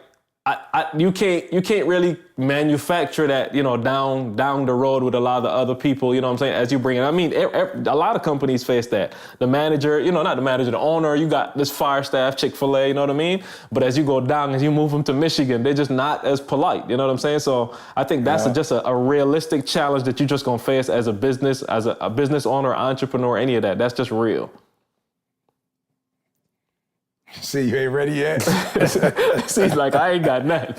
you can't really manufacture that, you know, down the road with a lot of the other people, you know what I'm saying, as you bring it. I mean, a lot of companies face that. The manager, you know, not the manager, the owner, you got this fire staff, Chick-fil-A, you know what I mean? But as you go down, as you move them to Michigan, they're just not as polite, you know what I'm saying? So I think that's just a realistic challenge that you're just going to face as a business, as a business owner, entrepreneur, any of that. That's just real. See, you ain't ready yet? See, like, I ain't got nothing.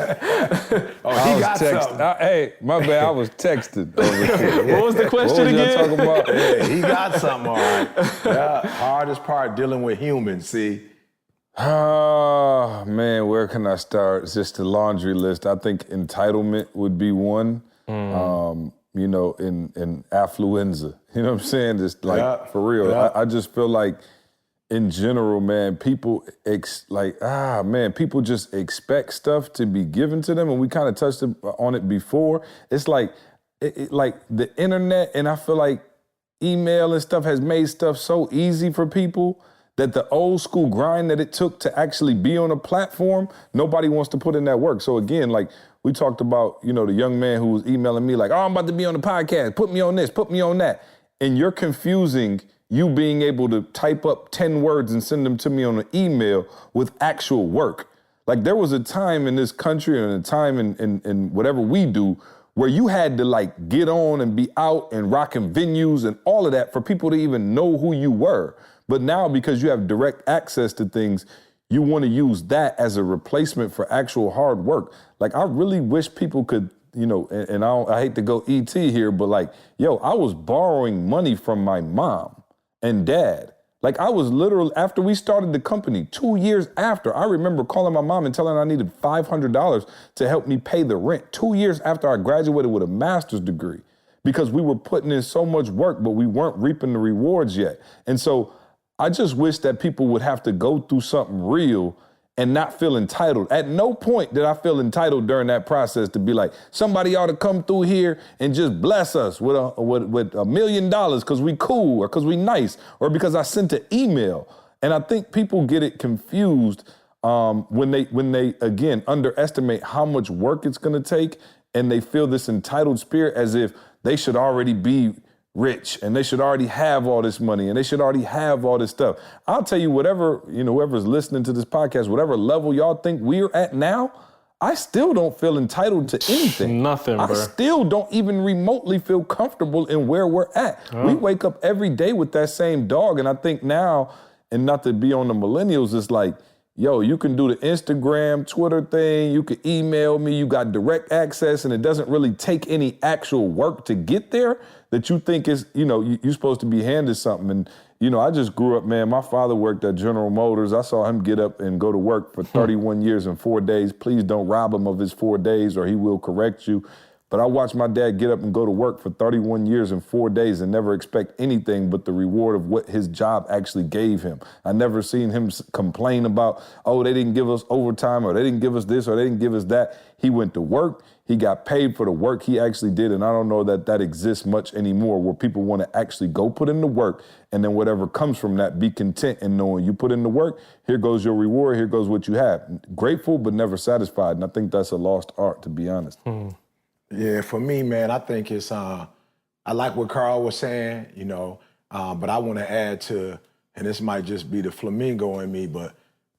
Oh, he got something. Hey, my bad, I was texting over here. What was the question again? What was y'all talking about? Yeah, he got something, all right. Yeah, hardest part, dealing with humans, see? Oh, man, where can I start? It's just a laundry list. I think entitlement would be one. You know, in affluenza. You know what I'm saying? Just like, for real. Yeah. I just feel like, in general, man, people people just expect stuff to be given to them, and we kind of touched on it before. It's like, like the internet, and I feel like email and stuff has made stuff so easy for people that the old school grind that it took to actually be on a platform, nobody wants to put in that work. So again, like we talked about, you know, the young man who was emailing me like, oh, I'm about to be on the podcast, put me on this, put me on that. And you're confusing you being able to type up 10 words and send them to me on an email with actual work. Like, there was a time in this country and a time in whatever we do where you had to like get on and be out and rocking venues and all of that for people to even know who you were. But now, because you have direct access to things, you want to use that as a replacement for actual hard work. Like, I really wish people could, you know, and I hate to go ET here, but like, yo, I was borrowing money from my mom and dad. Like, I was literally, after we started the company, 2 years after, I remember calling my mom and telling her I needed $500 to help me pay the rent. 2 years after I graduated with a master's degree, because we were putting in so much work, but we weren't reaping the rewards yet. And so I just wish that people would have to go through something real and not feel entitled. At no point did I feel entitled during that process to be like, somebody ought to come through here and just bless us with $1 million because we cool or because we nice or because I sent an email. And I think people get it confused when they again underestimate how much work it's gonna take, and they feel this entitled spirit as if they should already be rich and they should already have all this money and they should already have all this stuff. I'll tell you, whatever, you know, whoever's listening to this podcast, whatever level y'all think we're at now, I still don't feel entitled to anything. Nothing, bro. I still don't even remotely feel comfortable in where we're at. Oh. We wake up every day with that same dog. And I think now, and not to be on the millennials, it's like, yo, you can do the Instagram, Twitter thing, you can email me, you got direct access, and it doesn't really take any actual work to get there that you think is, you know, you're supposed to be handed something. And, you know, I just grew up, man, my father worked at General Motors. I saw him get up and go to work for 31 years and 4 days. Please don't rob him of his 4 days or he will correct you. But I watched my dad get up and go to work for 31 years and 4 days and never expect anything but the reward of what his job actually gave him. I never seen him complain about, oh, they didn't give us overtime or they didn't give us this or they didn't give us that. He went to work. He got paid for the work he actually did. And I don't know that that exists much anymore, where people want to actually go put in the work and then whatever comes from that, be content in knowing you put in the work, here goes your reward, here goes what you have. Grateful, but never satisfied. And I think that's a lost art, to be honest. Yeah, for me, man, I think it's, I like what Carl was saying, you know, but I want to add to, and this might just be the flamingo in me, but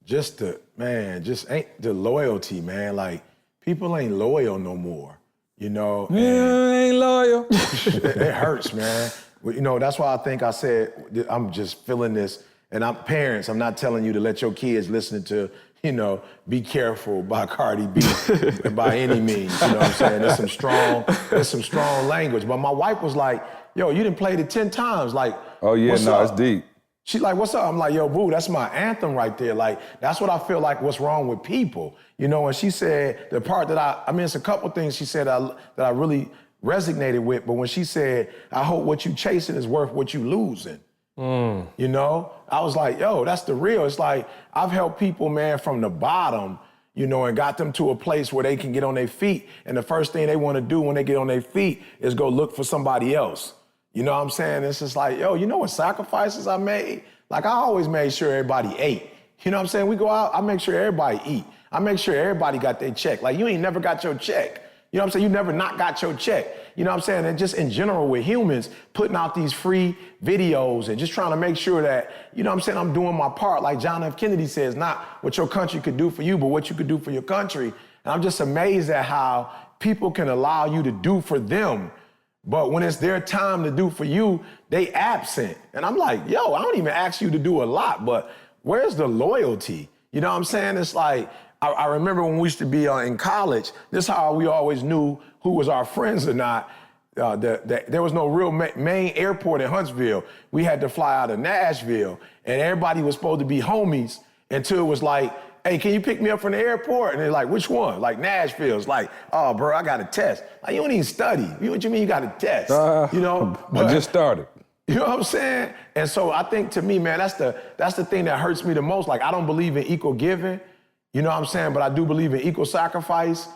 just ain't the loyalty, man. Like, people ain't loyal no more, you know. Ain't loyal. It hurts, man. You know, that's why I think I said I'm just feeling this and parents, I'm not telling you to let your kids listen to, you know, Be Careful by Cardi B by any means, you know what I'm saying? There's some strong language. But my wife was like, yo, you done played it 10 times. Like, Oh yeah, what's no, up? it's deep. She's like, what's up? I'm like, yo, boo, that's my anthem right there. Like, that's what I feel like what's wrong with people. You know, and she said the part that I mean, it's a couple things she said that I really resonated with, but when she said, I hope what you chasing is worth what you losing. You know, I was like, yo, that's the real. It's like, I've helped people, man, from the bottom, you know, and got them to a place where they can get on their feet. And the first thing they want to do when they get on their feet is go look for somebody else. You know what I'm saying? It's just like, yo, you know what sacrifices I made? Like, I always made sure everybody ate. You know what I'm saying? We go out, I make sure everybody eat. I make sure everybody got their check. Like, you ain't never got your check. You know what I'm saying? You never not got your check. You know what I'm saying? And just in general with humans, putting out these free videos and just trying to make sure that, you know what I'm saying, I'm doing my part. Like John F. Kennedy says, not what your country could do for you, but what you could do for your country. And I'm just amazed at how people can allow you to do for them, but when it's their time to do for you, they absent. And I'm like, yo, I don't even ask you to do a lot, but where's the loyalty? You know what I'm saying? It's like, I remember when we used to be in college, this is how we always knew who was our friends or not. There was no real main airport in Huntsville. We had to fly out of Nashville, and everybody was supposed to be homies until it was like, hey, can you pick me up from the airport? And they're like, which one? Like Nashville. It's like, oh, bro, I got a test. Like, you don't even study. What you mean you got a test? You know? I just started. You know what I'm saying? And so I think to me, man, that's the thing that hurts me the most. Like, I don't believe in equal giving. You know what I'm saying? But I do believe in equal sacrifice.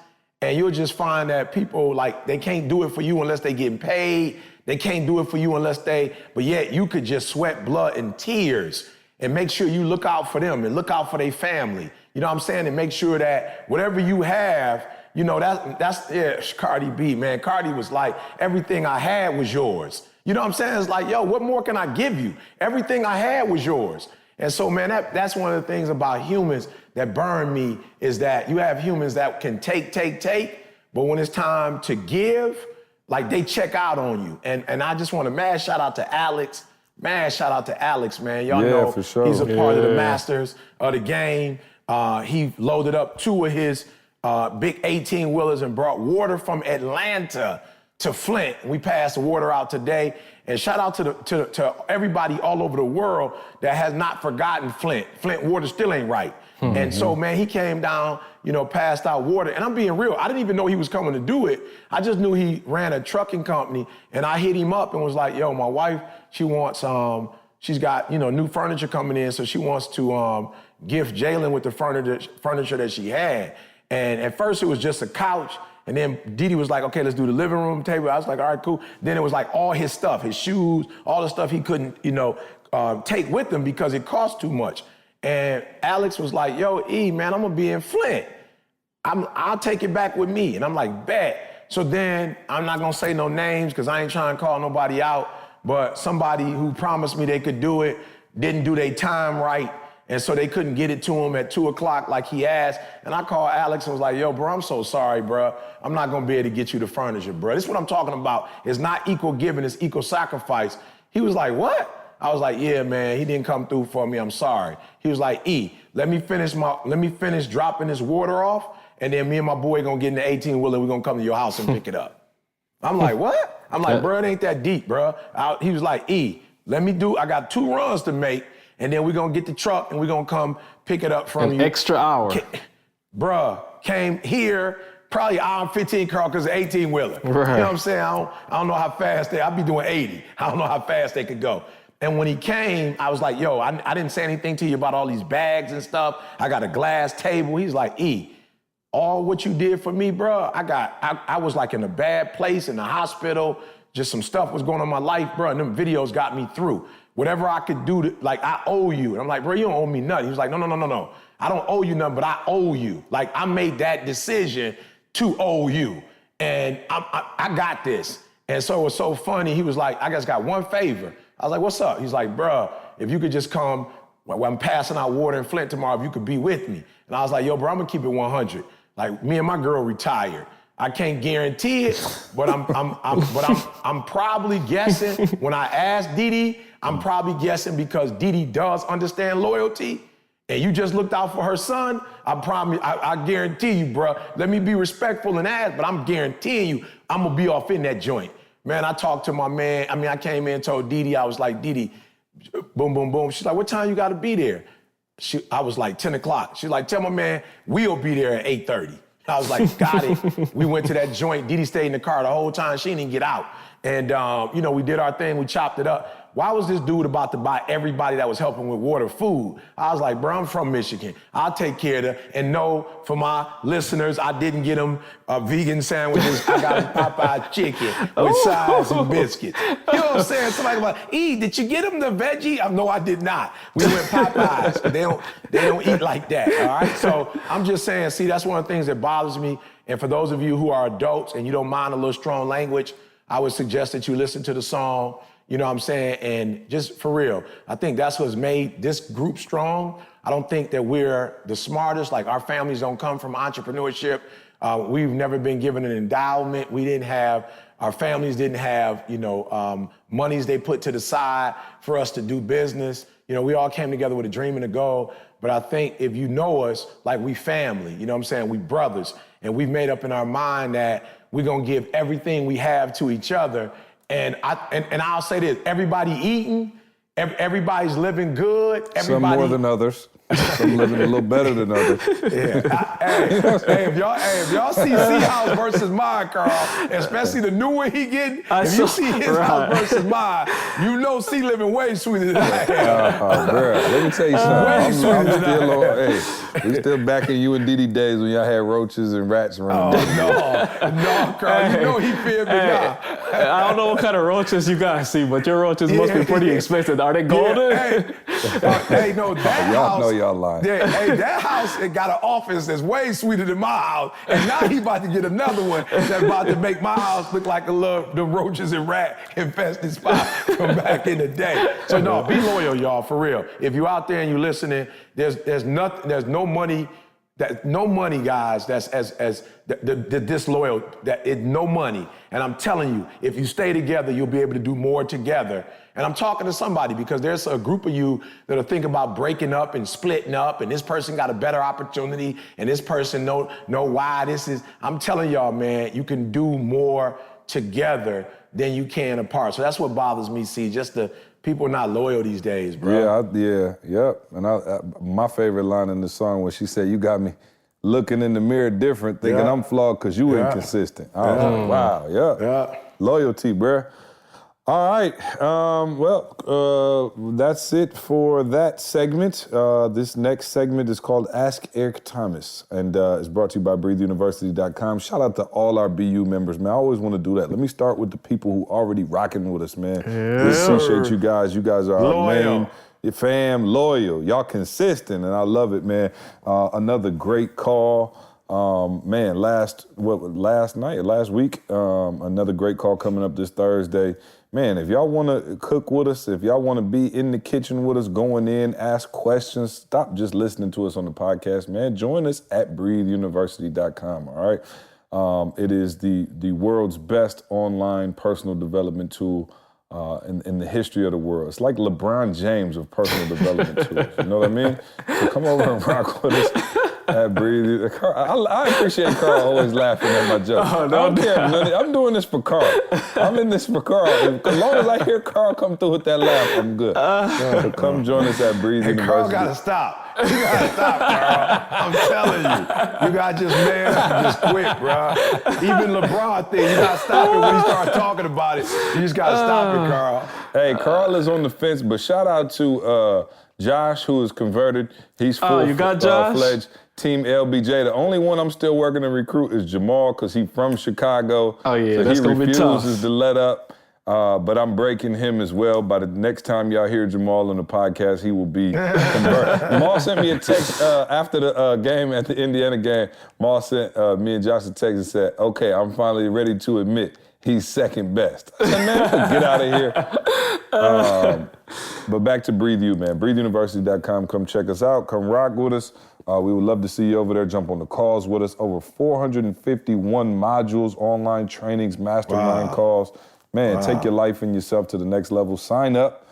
And you'll just find that people, like, they can't do it for you unless they getting paid. They can't do it for you unless but yet you could just sweat blood and tears and make sure you look out for them and look out for their family. You know what I'm saying? And make sure that whatever you have, you know, that's Cardi B, man. Cardi was like, everything I had was yours. You know what I'm saying? It's like, yo, what more can I give you? Everything I had was yours. And so, man, that's one of the things about humans that burn me is that you have humans that can take, but when it's time to give, like they check out on you. And I just want to mad shout out to Alex. Man, shout out to Alex, man. Y'all know for sure. He's a part of the masters of the game. He loaded up 2 of his big 18-wheelers and brought water from Atlanta to Flint. We passed the water out today. And shout out to everybody all over the world that has not forgotten Flint. Flint water still ain't right. And so, man, he came down, you know, passed out water. And I'm being real, I didn't even know he was coming to do it. I just knew he ran a trucking company. And I hit him up and was like, yo, my wife, she wants, she's got, you know, new furniture coming in. So she wants to gift Jalen with the furniture that she had. And at first it was just a couch. And then Didi was like, okay, let's do the living room table. I was like, all right, cool. Then it was like all his stuff, his shoes, all the stuff he couldn't, you know, take with him because it cost too much. And Alex was like, yo, E, man, I'm gonna be in Flint. I'll take it back with me. And I'm like, bet. So then I'm not gonna say no names because I ain't trying to call nobody out, but somebody who promised me they could do it didn't do their time right. And so they couldn't get it to him at 2 o'clock like he asked. And I called Alex and was like, yo, bro, I'm so sorry, bro. I'm not gonna be able to get you the furniture, bro. This is what I'm talking about. It's not equal giving, it's equal sacrifice. He was like, what? I was like, yeah, man, he didn't come through for me, I'm sorry. He was like, E, let me finish dropping this water off, and then me and my boy gonna get in the 18-wheeler and we're gonna come to your house and pick it up. I'm like, what? I'm like, bro, it ain't that deep, bro. He was like, E, I got 2 runs to make, and then we're gonna get the truck and we're gonna come pick it up from you. An extra hour. Bruh, came here, probably hour and 15, Carl, because of 18-wheeler. Right. You know what I'm saying? I don't know how fast I'll be doing 80. I don't know how fast they could go. And when he came, I was like, yo, I didn't say anything to you about all these bags and stuff. I got a glass table. He's like, E, all what you did for me, bro, I was like in a bad place in the hospital. Just some stuff was going on in my life, bro, and them videos got me through. Whatever I could do, like, I owe you. And I'm like, bro, you don't owe me nothing. He was like, no. I don't owe you nothing, but I owe you. Like, I made that decision to owe you. And I got this. And so it was so funny. He was like, I just got one favor. I was like, what's up? He's like, bro, if you could just come when I'm passing out water in Flint tomorrow, if you could be with me. And I was like, yo, bro, I'm gonna keep it 100. Like, me and my girl retired. I can't guarantee it, but I'm probably guessing. When I ask Didi, I'm probably guessing because Didi does understand loyalty, and you just looked out for her son. I guarantee you, bro. Let me be respectful and ask, but I'm guaranteeing you, I'm gonna be off in that joint. Man, I talked to my man. I mean, I came in and told Didi, I was like, Didi, boom, boom, boom. She's like, what time you gotta be there? I was like, 10 o'clock. She's like, tell my man, we'll be there at 8:30. I was like, got it. We went to that joint. Didi stayed in the car the whole time. She didn't get out. And, we did our thing. We chopped it up. Why was this dude about to buy everybody that was helping with water food? I was like, bro, I'm from Michigan. I'll take care of that. And no, for my listeners, I didn't get them vegan sandwiches. I got Popeye chicken with sides and biscuits. You know what I'm saying? Somebody like, did you get them the veggie? No, I did not. We went Popeyes. They don't eat like that, all right? So I'm just saying, see, that's one of the things that bothers me. And for those of you who are adults and you don't mind a little strong language, I would suggest that you listen to the song. You know what I'm saying? And just for real, I think that's what's made this group strong. I don't think that we're the smartest. Like, our families don't come from entrepreneurship. We've never been given an endowment. Our families didn't have, monies they put to the side for us to do business. We all came together with a dream and a goal. But I think if you know us, like, we family, you know what I'm saying? We brothers. And we've made up in our mind that we're going to give everything we have to each other. And I'll say this, everybody eating, everybody's living good. Some more than others. Some living a little better than others. If y'all see C-House versus mine, Carl, especially the new one he getting, if you see his house versus mine, you know C living way sweeter than I am. Bro, let me tell you something. We still back in you and Didi days when y'all had roaches and rats running. No, Carl, you know he feared me now. I don't know what kind of roaches you guys see, but your roaches must be pretty expensive. Are they golden? No, that y'all know y'all lying. That house, it got an office that's way sweeter than my house, and now he about to get another one that's about to make my house look like the roaches and rat infested spot from back in the day. So no, be loyal, y'all, for real. If you out there and you listening, there's no money. No money, guys, that's as disloyal, no money. And I'm telling you, if you stay together, you'll be able to do more together. And I'm talking to somebody because there's a group of you that are thinking about breaking up and splitting up, and this person got a better opportunity, and this person know why this is. I'm telling y'all, man, you can do more together than you can apart. So that's what bothers me, see, just the people are not loyal these days, bro. Yep. And my favorite line in the song was she said, "You got me looking in the mirror different, thinking I'm flawed because you inconsistent." I was like, wow, loyalty, bro. All right, that's it for that segment. This next segment is called Ask Eric Thomas, and it's brought to you by BreatheUniversity.com. Shout out to all our BU members, man. I always want to do that. Let me start with the people who already rocking with us, man. We appreciate you guys. You guys are our main fam, loyal. Y'all consistent, and I love it, man. Another great call. Last week, another great call coming up this Thursday. Man, if y'all want to cook with us, if y'all want to be in the kitchen with us, going in, ask questions, stop just listening to us on the podcast, man. Join us at BreatheUniversity.com, all right? It is the world's best online personal development tool in the history of the world. It's like LeBron James of personal development tools, you know what I mean? So come over and rock with us. I appreciate Carl always laughing at my jokes. I don't care, man. I'm doing this for Carl. I'm in this for Carl. As long as I hear Carl come through with that laugh, I'm good. So come join us at Breathe University. Carl gotta stop. You gotta stop, Carl. I'm telling you. You gotta just man up and just quit, bro. Even LeBron thing, you gotta stop it when he starts talking about it. You just gotta stop it, Carl. Hey, Carl is on the fence, but shout out to Josh, who is converted. He's full-fledged Team LBJ. The only one I'm still working to recruit is Jamal, because he's from Chicago. Oh, yeah, so that's going to be tough. He refuses to let up, but I'm breaking him as well. By the next time y'all hear Jamal on the podcast, he will be converted. Jamal sent me a text after the game, at the Indiana game. Jamal sent me and Josh a text and said, "Okay, I'm finally ready to admit he's second best." I said, man, get out of here. But back to Breathe U, man. BreatheUniversity.com. Come check us out. Come rock with us. We would love to see you over there. Jump on the calls with us. Over 451 modules, online trainings, mastermind calls. Man, take your life and yourself to the next level. Sign up.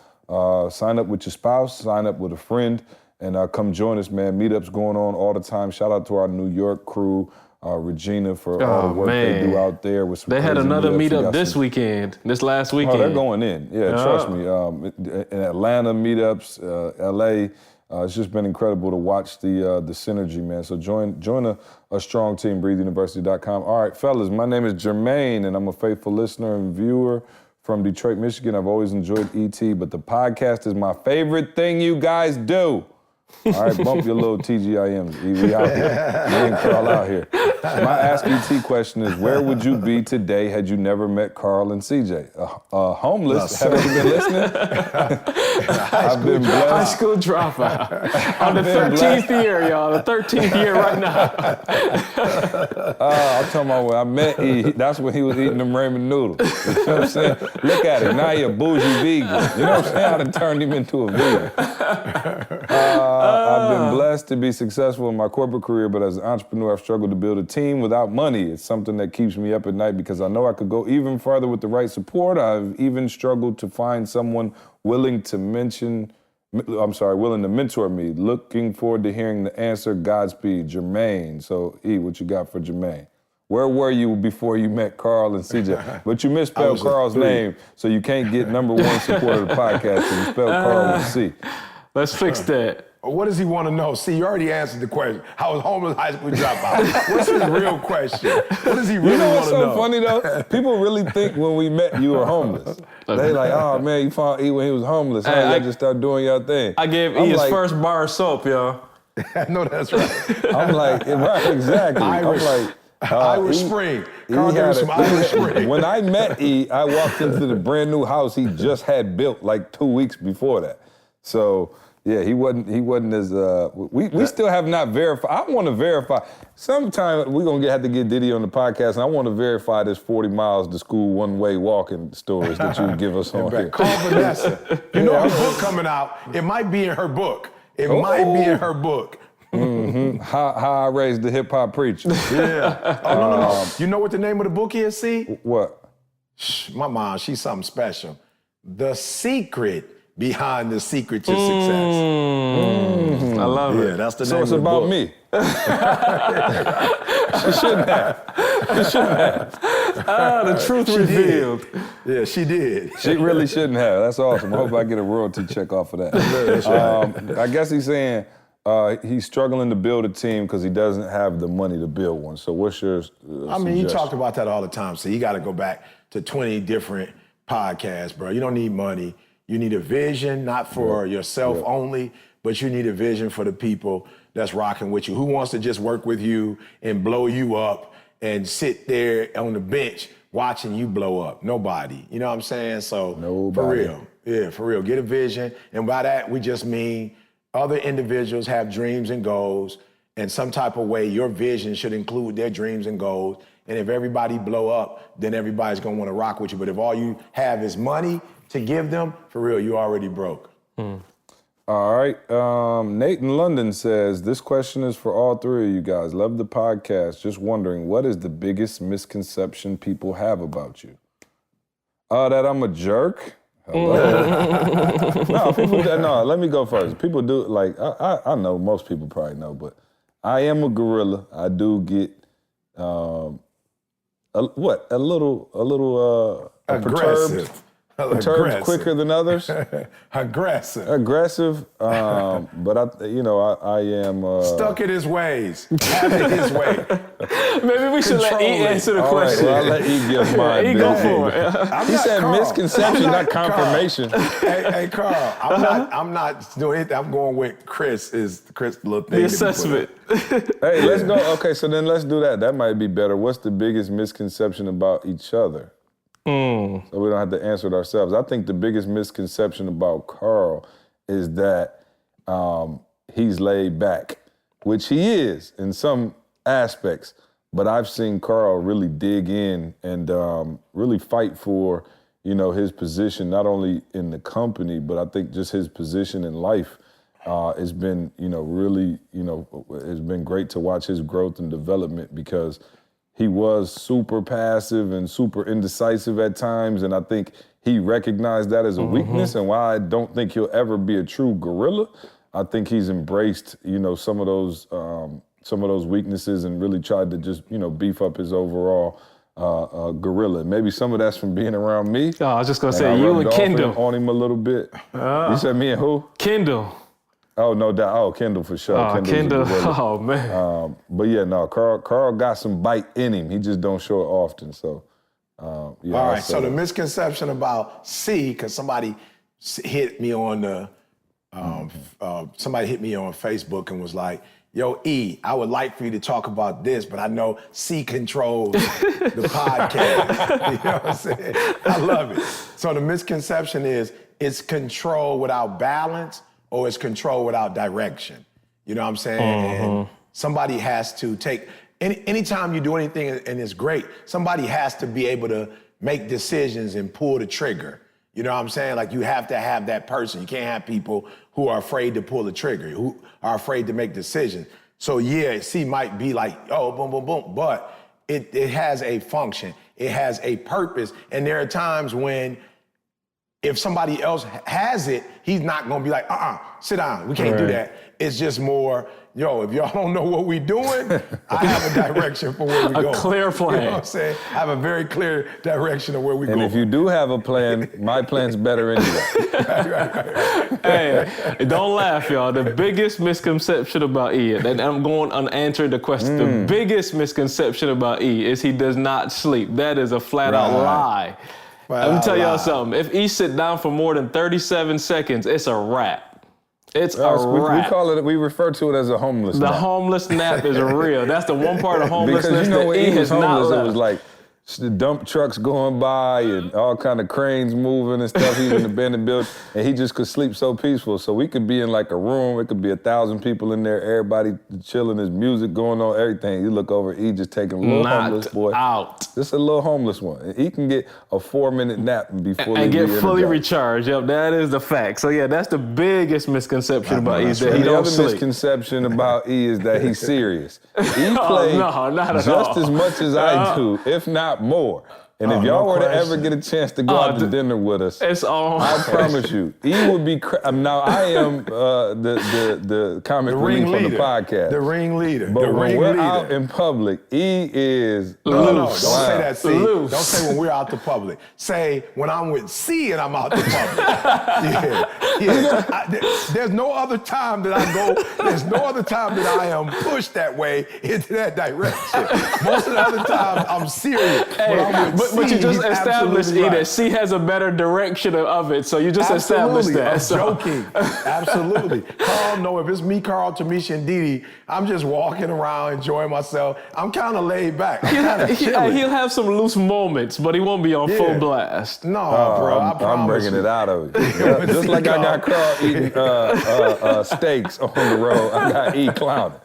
Sign up with your spouse. Sign up with a friend. And come join us, man. Meetups going on all the time. Shout out to our New York crew. Regina for all the work they do out there. With some they had another meetup this last weekend. Oh, they're going in. Yeah, trust me. In Atlanta meetups, LA. It's just been incredible to watch the synergy, man. So join a strong team, breatheuniversity.com. All right, fellas, my name is Jermaine, and I'm a faithful listener and viewer from Detroit, Michigan. I've always enjoyed ET, but the podcast is my favorite thing you guys do. All right, bump your little TGIMs. We out here. Me and Carl out here. My Ask ET question is, where would you be today had you never met Carl and CJ? Homeless. Haven't you been listening? I've been blessed. High school dropout. On the 13th year, y'all. The 13th year right now. I'm talking about when I met E, that's when he was eating them ramen noodles. You know what I'm saying? Look at him. Now he a bougie vegan. You know what I'm saying? I done turned him into a vegan. I've been blessed to be successful in my corporate career, but as an entrepreneur, I've struggled to build a team without money. It's something that keeps me up at night because I know I could go even further with the right support. I've even struggled to find someone willing to mentor me. Looking forward to hearing the answer. Godspeed, Jermaine. So, E, what you got for Jermaine? Where were you before you met Carl and CJ? But you misspelled Carl's name, so you can't get #1 support of the podcast because you spelled Carl with C. Let's fix that. What does he want to know? See, you already answered the question. I was homeless high school dropout. What's his real question? What does he really want to know? You know what's so funny, though? People really think when we met you were homeless. They like, oh, man, you found E when he was homeless. Hey, I just started doing your thing. I gave E his first bar of soap, y'all. No, that's right. I'm like, right, exactly. Irish. I'm like, Irish Spring. Carl gave him some Irish Spring. When I met E, I walked into the brand new house he just had built like 2 weeks before that. So, yeah, he wasn't as, we still have not verified. I want to verify. Sometime we're going to have to get Diddy on the podcast, and I want to verify this 40 miles to school one-way walking stories that you give us on here. Call Vanessa. You know her book coming out. It might be in her book. It might be in her book. Mm-hmm. How I Raised the Hip Hop Preacher. Yeah. Oh, no. You know what the name of the book is, see? What? My mom, she's something special. The Secret Behind the Secret to Success. I love it. Yeah, that's the name of the book. So it's about me. She shouldn't have. The truth revealed. Yeah, she did. She really shouldn't have. That's awesome. I hope I get a royalty check off of that. I guess he's saying he's struggling to build a team because he doesn't have the money to build one. So what's your suggestion? You talk about that all the time. So you got to go back to 20 different podcasts, bro. You don't need money. You need a vision, not for yourself only, but you need a vision for the people that's rocking with you. Who wants to just work with you and blow you up and sit there on the bench watching you blow up? Nobody. You know what I'm saying? So for real. Yeah, for real. Get a vision. And by that, we just mean other individuals have dreams and goals, and some type of way your vision should include their dreams and goals. And if everybody blow up, then everybody's gonna wanna rock with you. But if all you have is money to give them, for real, you already broke. All right. Nate in London says, this question is for all three of you guys. Love the podcast. Just wondering, what is the biggest misconception people have about you? That I'm a jerk? No, let me go first. People do, like, I know most people probably know, but I am a gorilla. I do get, a little aggressive. Perturbed quicker than others. Aggressive. But I am stuck in his ways. Have it his way. Maybe we should let E answer the question. Right, well, I'll let E give mine. E go for it. He said Carl, misconception, not confirmation. Hey, Carl, I'm not doing it. I'm going with Chris. Is Chris the little thing? The assessment. Hey, let's go. Okay, so then let's do that. That might be better. What's the biggest misconception about each other? So we don't have to answer it ourselves. I think the biggest misconception about Carl is that he's laid back, which he is in some aspects. But I've seen Carl really dig in and really fight for, his position, not only in the company, but I think just his position in life. it's been, really, it's been great to watch his growth and development because he was super passive and super indecisive at times, and I think he recognized that as a weakness. And while I don't think he'll ever be a true gorilla, I think he's embraced, some of those weaknesses and really tried to just, beef up his overall gorilla. Maybe some of that's from being around me. Oh, I was just gonna say you and Kendall on him a little bit. You said me and who? Kendall. Oh, no doubt. Oh, Kendall for sure. Oh, Kendall. Oh, man. But yeah, no, Carl got some bite in him. He just don't show it often. So, yeah. All right. So the misconception about C, because somebody hit me on Facebook and was like, "Yo, E, I would like for you to talk about this, but I know C controls the podcast." You know what I'm saying? I love it. So the misconception is it's control without balance or it's control without direction. You know what I'm saying? And somebody has to take, anytime you do anything and it's great, somebody has to be able to make decisions and pull the trigger. You know what I'm saying? Like you have to have that person. You can't have people who are afraid to pull the trigger, who are afraid to make decisions. So yeah, C might be like, oh, boom, boom, boom, but it has a function. It has a purpose. And there are times when if somebody else has it, he's not gonna be like, sit down, we can't do that. It's just more, yo, if y'all don't know what we doing, I have a direction for where we go. A clear plan. You know what I'm saying? I have a very clear direction of where we go. And if you do have a plan, my plan's better anyway. Right. Hey, don't laugh, y'all. The biggest misconception about E, and I'm going unanswered the question. The biggest misconception about E is he does not sleep. That is a flat out lie. Let me tell y'all something. If E sit down for more than 37 seconds, it's a wrap. It's a wrap. We refer to it as a homeless nap. The homeless nap is real. That's the one part of homelessness because that E has not left. It was like the dump trucks going by and all kind of cranes moving and stuff. He's in the abandoned building, and he just could sleep so peaceful. So we could be in like a room. It could be 1,000 people in there. Everybody chilling. There's music going on. Everything. You look over, he just taking a little homeless boy out. Just a little homeless one. He can get a 4-minute nap and be fully and get fully recharged. Yep, that is the fact. So yeah, that's the biggest misconception about E is that he don't sleep. The other misconception about E is that he's serious. E plays just as much as I do, if not more. And if y'all were to ever get a chance to go out to dinner with us, it's all I promise you, E would be. Now I am the comic relief on the podcast, the ring leader. But when we're out in public, E is no. Don't say that. C. Don't say when we're out to public. Say when I'm with C and I'm out to public. There's no other time that I go. There's no other time that I am pushed that way into that direction. Most of the other times I'm serious. But you just established, E, that C has a better direction of it, so you just established that. I'm joking. Absolutely. Carl, no, if it's me, Carl, Tamisha, and Didi, I'm just walking around, enjoying myself. I'm kind of laid back. He'll have some loose moments, but he won't be on full blast. No, bro, I promise I'm bringing it out of you. Yeah, just like I got Carl eating steaks on the road, I got E clowning.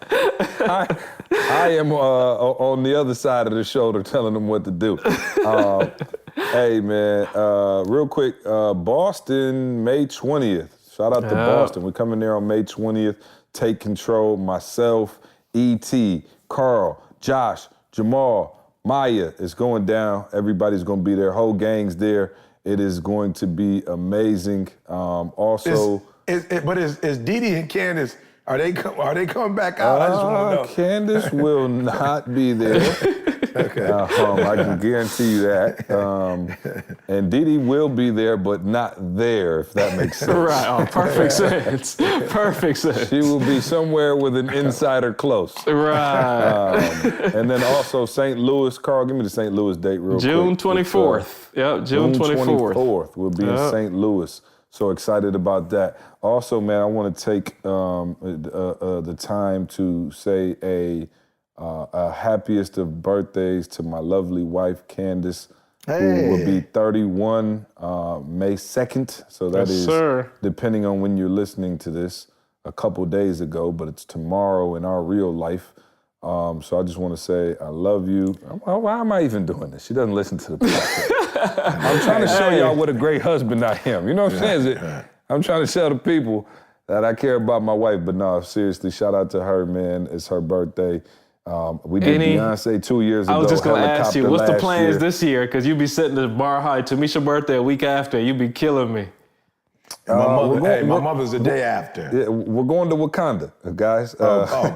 I am on the other side of the shoulder telling them what to do. Hey, man, real quick, Boston, May 20th. Shout out to Boston. We're coming there on May 20th. Take Control, myself, E.T., Carl, Josh, Jamal, Maya. It's going down. Everybody's going to be there. Whole gang's there. It is going to be amazing. Also... But is Didi and Candace... Are they coming back out? I just want to know. Candace will not be there. Okay. I can guarantee you that. And Didi will be there, but not there, if that makes sense. Right. Oh, perfect sense. Perfect sense. She will be somewhere with an insider close. Right. And then also St. Louis. Carl, give me the St. Louis date real June quick. 24th. Yep, June 24th. We'll be in St. Louis. So excited about that. Also, man, I want to take the time to say a happiest of birthdays to my lovely wife, Candace, who will be 31 May 2nd. So that is, depending on when you're listening to this, a couple days ago, but it's tomorrow in our real life. So I just want to say I love you. Why am I even doing this? She doesn't listen to the podcast. I'm trying to show y'all what a great husband I am. You know what I'm saying? I'm trying to show the people that I care about my wife, but no, seriously, shout out to her, man. It's her birthday. We did Beyonce 2 years ago. I was just going to ask you, what's the plans year. this year? Because you be setting the bar high. Tamisha's birthday a week after. You be killing me. My mother's the day after. Yeah, we're going to Wakanda, guys.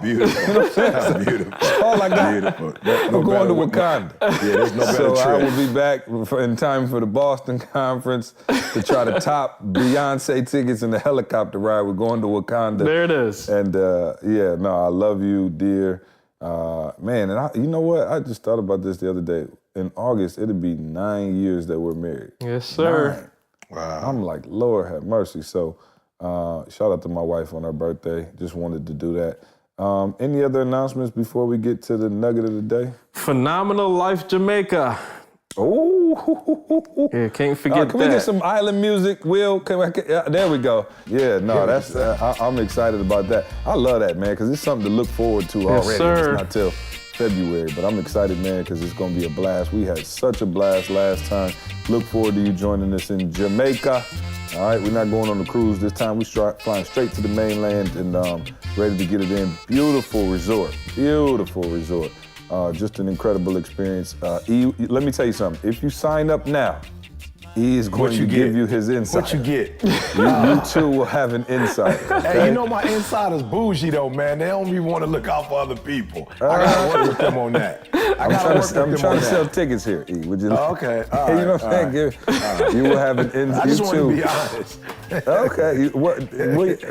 Beautiful. That's beautiful. All I got. Beautiful. We're going to Wakanda. Yeah, there's no better So I trip. will be back in time for the Boston conference to try to top Beyonce tickets and the helicopter ride. We're going to Wakanda. There it is. And I love you, dear. Man, and you know what? I just thought about this the other day. In August, it'll be 9 years that we're married. Yes, sir. 9. Wow. I'm like, Lord have mercy. So shout out to my wife on her birthday. Just wanted to do that. Any other announcements before we get to the nugget of the day? Phenomenal Life Jamaica. Oh, Yeah, can't forget can that. we get some island music, Will? There we go. Yeah, no, that's I'm excited about that. I love that, man, because it's something to look forward to already. sir. It's not till February, but I'm excited, man, because it's going to be a blast. We had such a blast last time. Look forward to you joining us in Jamaica. All right, we're not going on the cruise this time. We're flying straight to the mainland and ready to get it in. Beautiful resort. Just an incredible experience. Let me tell you something. If you sign up now, he is going to give you his insight. What you get? You too will have an insight. Okay? Hey, you know my insider's bougie though, man. They don't even want to look out for other people. I gotta work with them on that. I'm trying to sell tickets here, E. Would you okay. All You know what right, I'm saying? You will have an insight. I just want to be honest. Okay.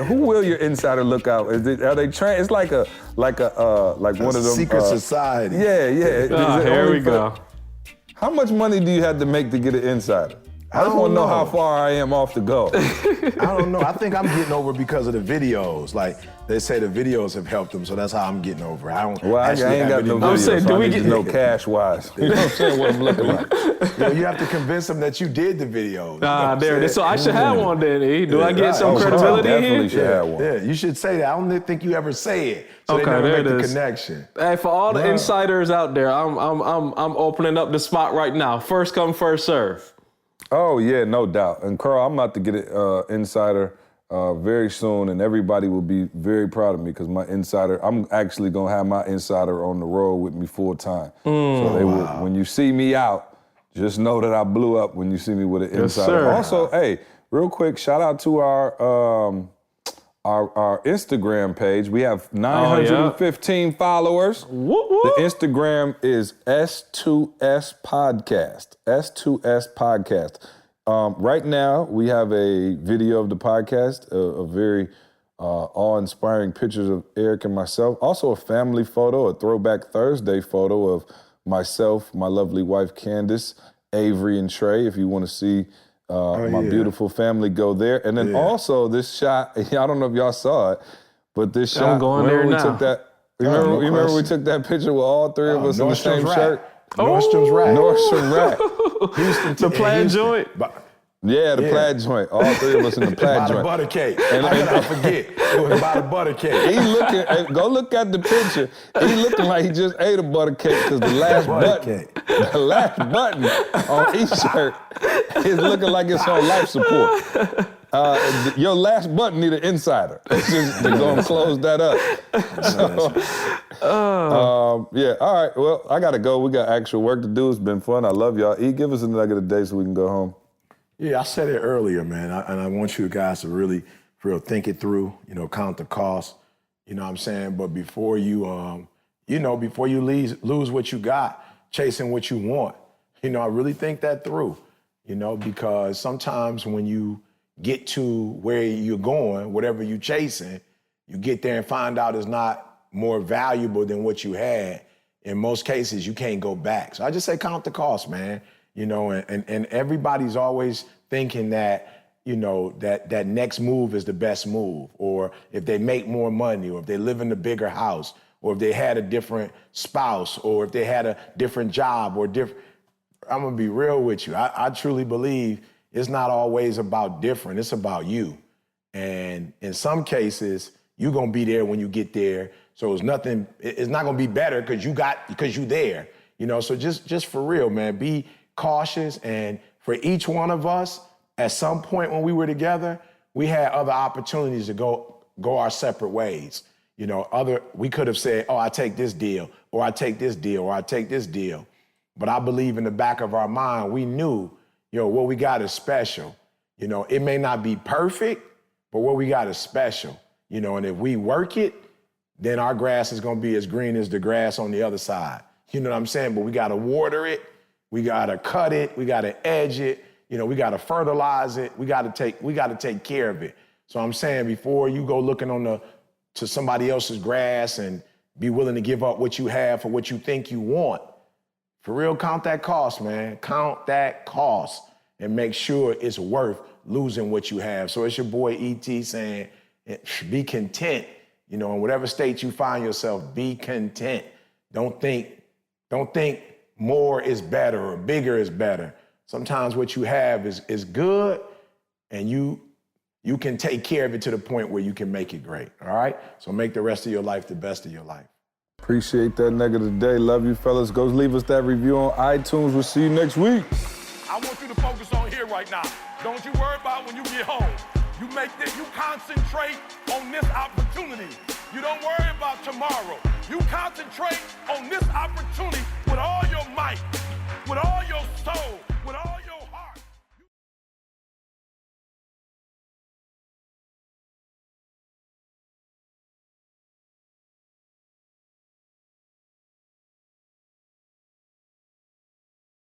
Who will your insider look out? Are they trained? It's like one of them Secret society. Yeah. Oh, here we go. How much money do you have to make to get an insider? I just want to know how far I am off the goal. I don't know. I think I'm getting over because of the videos. Like they say, the videos have helped them, so that's how I'm getting over. I ain't got no videos. I'm saying, so do I we need get to know cash wise? You know what I'm saying? What I'm looking like. You have to convince them that you did the videos. There it is. So I should have one then, E. Do I get some credibility definitely here? should have one. Yeah, you should say that. I don't think you ever say it. So Okay, they never there make it the is. connection. Hey, for all the insiders out there, I'm opening up the spot right now. First come, first serve. Oh, yeah, no doubt. And Carl, I'm about to get an insider very soon, and everybody will be very proud of me because my insider, I'm actually going to have my insider on the road with me full time. So they will, when you see me out, just know that I blew up when you see me with an insider. sir. Also, hey, real quick, shout out to our Instagram page. We have 915 followers. Whoop, whoop. The Instagram is S2S Podcast. S2S Podcast. Right now, we have a video of the podcast, a very awe-inspiring pictures of Eric and myself. Also a family photo, a Throwback Thursday photo of myself, my lovely wife, Candace, Avery, and Trey, if you want to see my beautiful family, go there. And then also this shot, I don't know if y'all saw it, but this shot, I'm going there we now. took that, remember we took that picture with all three of us in the same shirt? Nordstrom's Rack. Nordstrom Rack. Houston, The plaid joint. Yeah, the plaid joint. All three of us in the plaid By the joint. butter cake. I forget. It was by the butter cake. He looking, go look at the picture. He looking like he just ate a butter cake because the last button on each shirt is looking like it's on life support. Your last button need an insider. It's just to go and close that up. So, all right. Well, I gotta go. We got actual work to do. It's been fun. I love y'all. E, give us a nugget of the day so we can go home. Yeah, I said it earlier, man, and I want you guys to really think it through, count the cost, you know what I'm saying? But before you, before you lose what you got, chasing what you want, I really think that through, because sometimes when you get to where you're going, whatever you're chasing, you get there and find out it's not more valuable than what you had. In most cases, you can't go back. So I just say count the cost, man. And everybody's always thinking that, that next move is the best move, or if they make more money, or if they live in a bigger house, or if they had a different spouse, or if they had a different job, or different. I'm gonna be real with you. I truly believe it's not always about different, it's about you. And in some cases, you're gonna be there when you get there. So it's not gonna be better because you there. So just for real, man, be cautious. And for each one of us, at some point when we were together, we had other opportunities to go our separate ways. You know, we could have said, oh, I take this deal, or I take this deal, or I take this deal. But I believe in the back of our mind, we knew, what we got is special. You know, it may not be perfect, but what we got is special. You know, and if we work it, then our grass is gonna be as green as the grass on the other side. You know what I'm saying? But we gotta water it, we gotta cut it, we gotta edge it, we gotta fertilize it, we gotta take care of it. So I'm saying, before you go looking to somebody else's grass and be willing to give up what you have for what you think you want, for real, count that cost, man. Count that cost and make sure it's worth losing what you have. So it's your boy E.T. saying, be content. In whatever state you find yourself, be content. Don't think more is better or bigger is better. Sometimes what you have is good, and you can take care of it to the point where you can make it great, all right? So make the rest of your life the best of your life. Appreciate that nigga today. Love you, fellas. Go leave us that review on iTunes. We'll see you next week. I want you to focus on here right now. Don't you worry about when you get home. You concentrate on this opportunity. You don't worry about tomorrow. You concentrate on this opportunity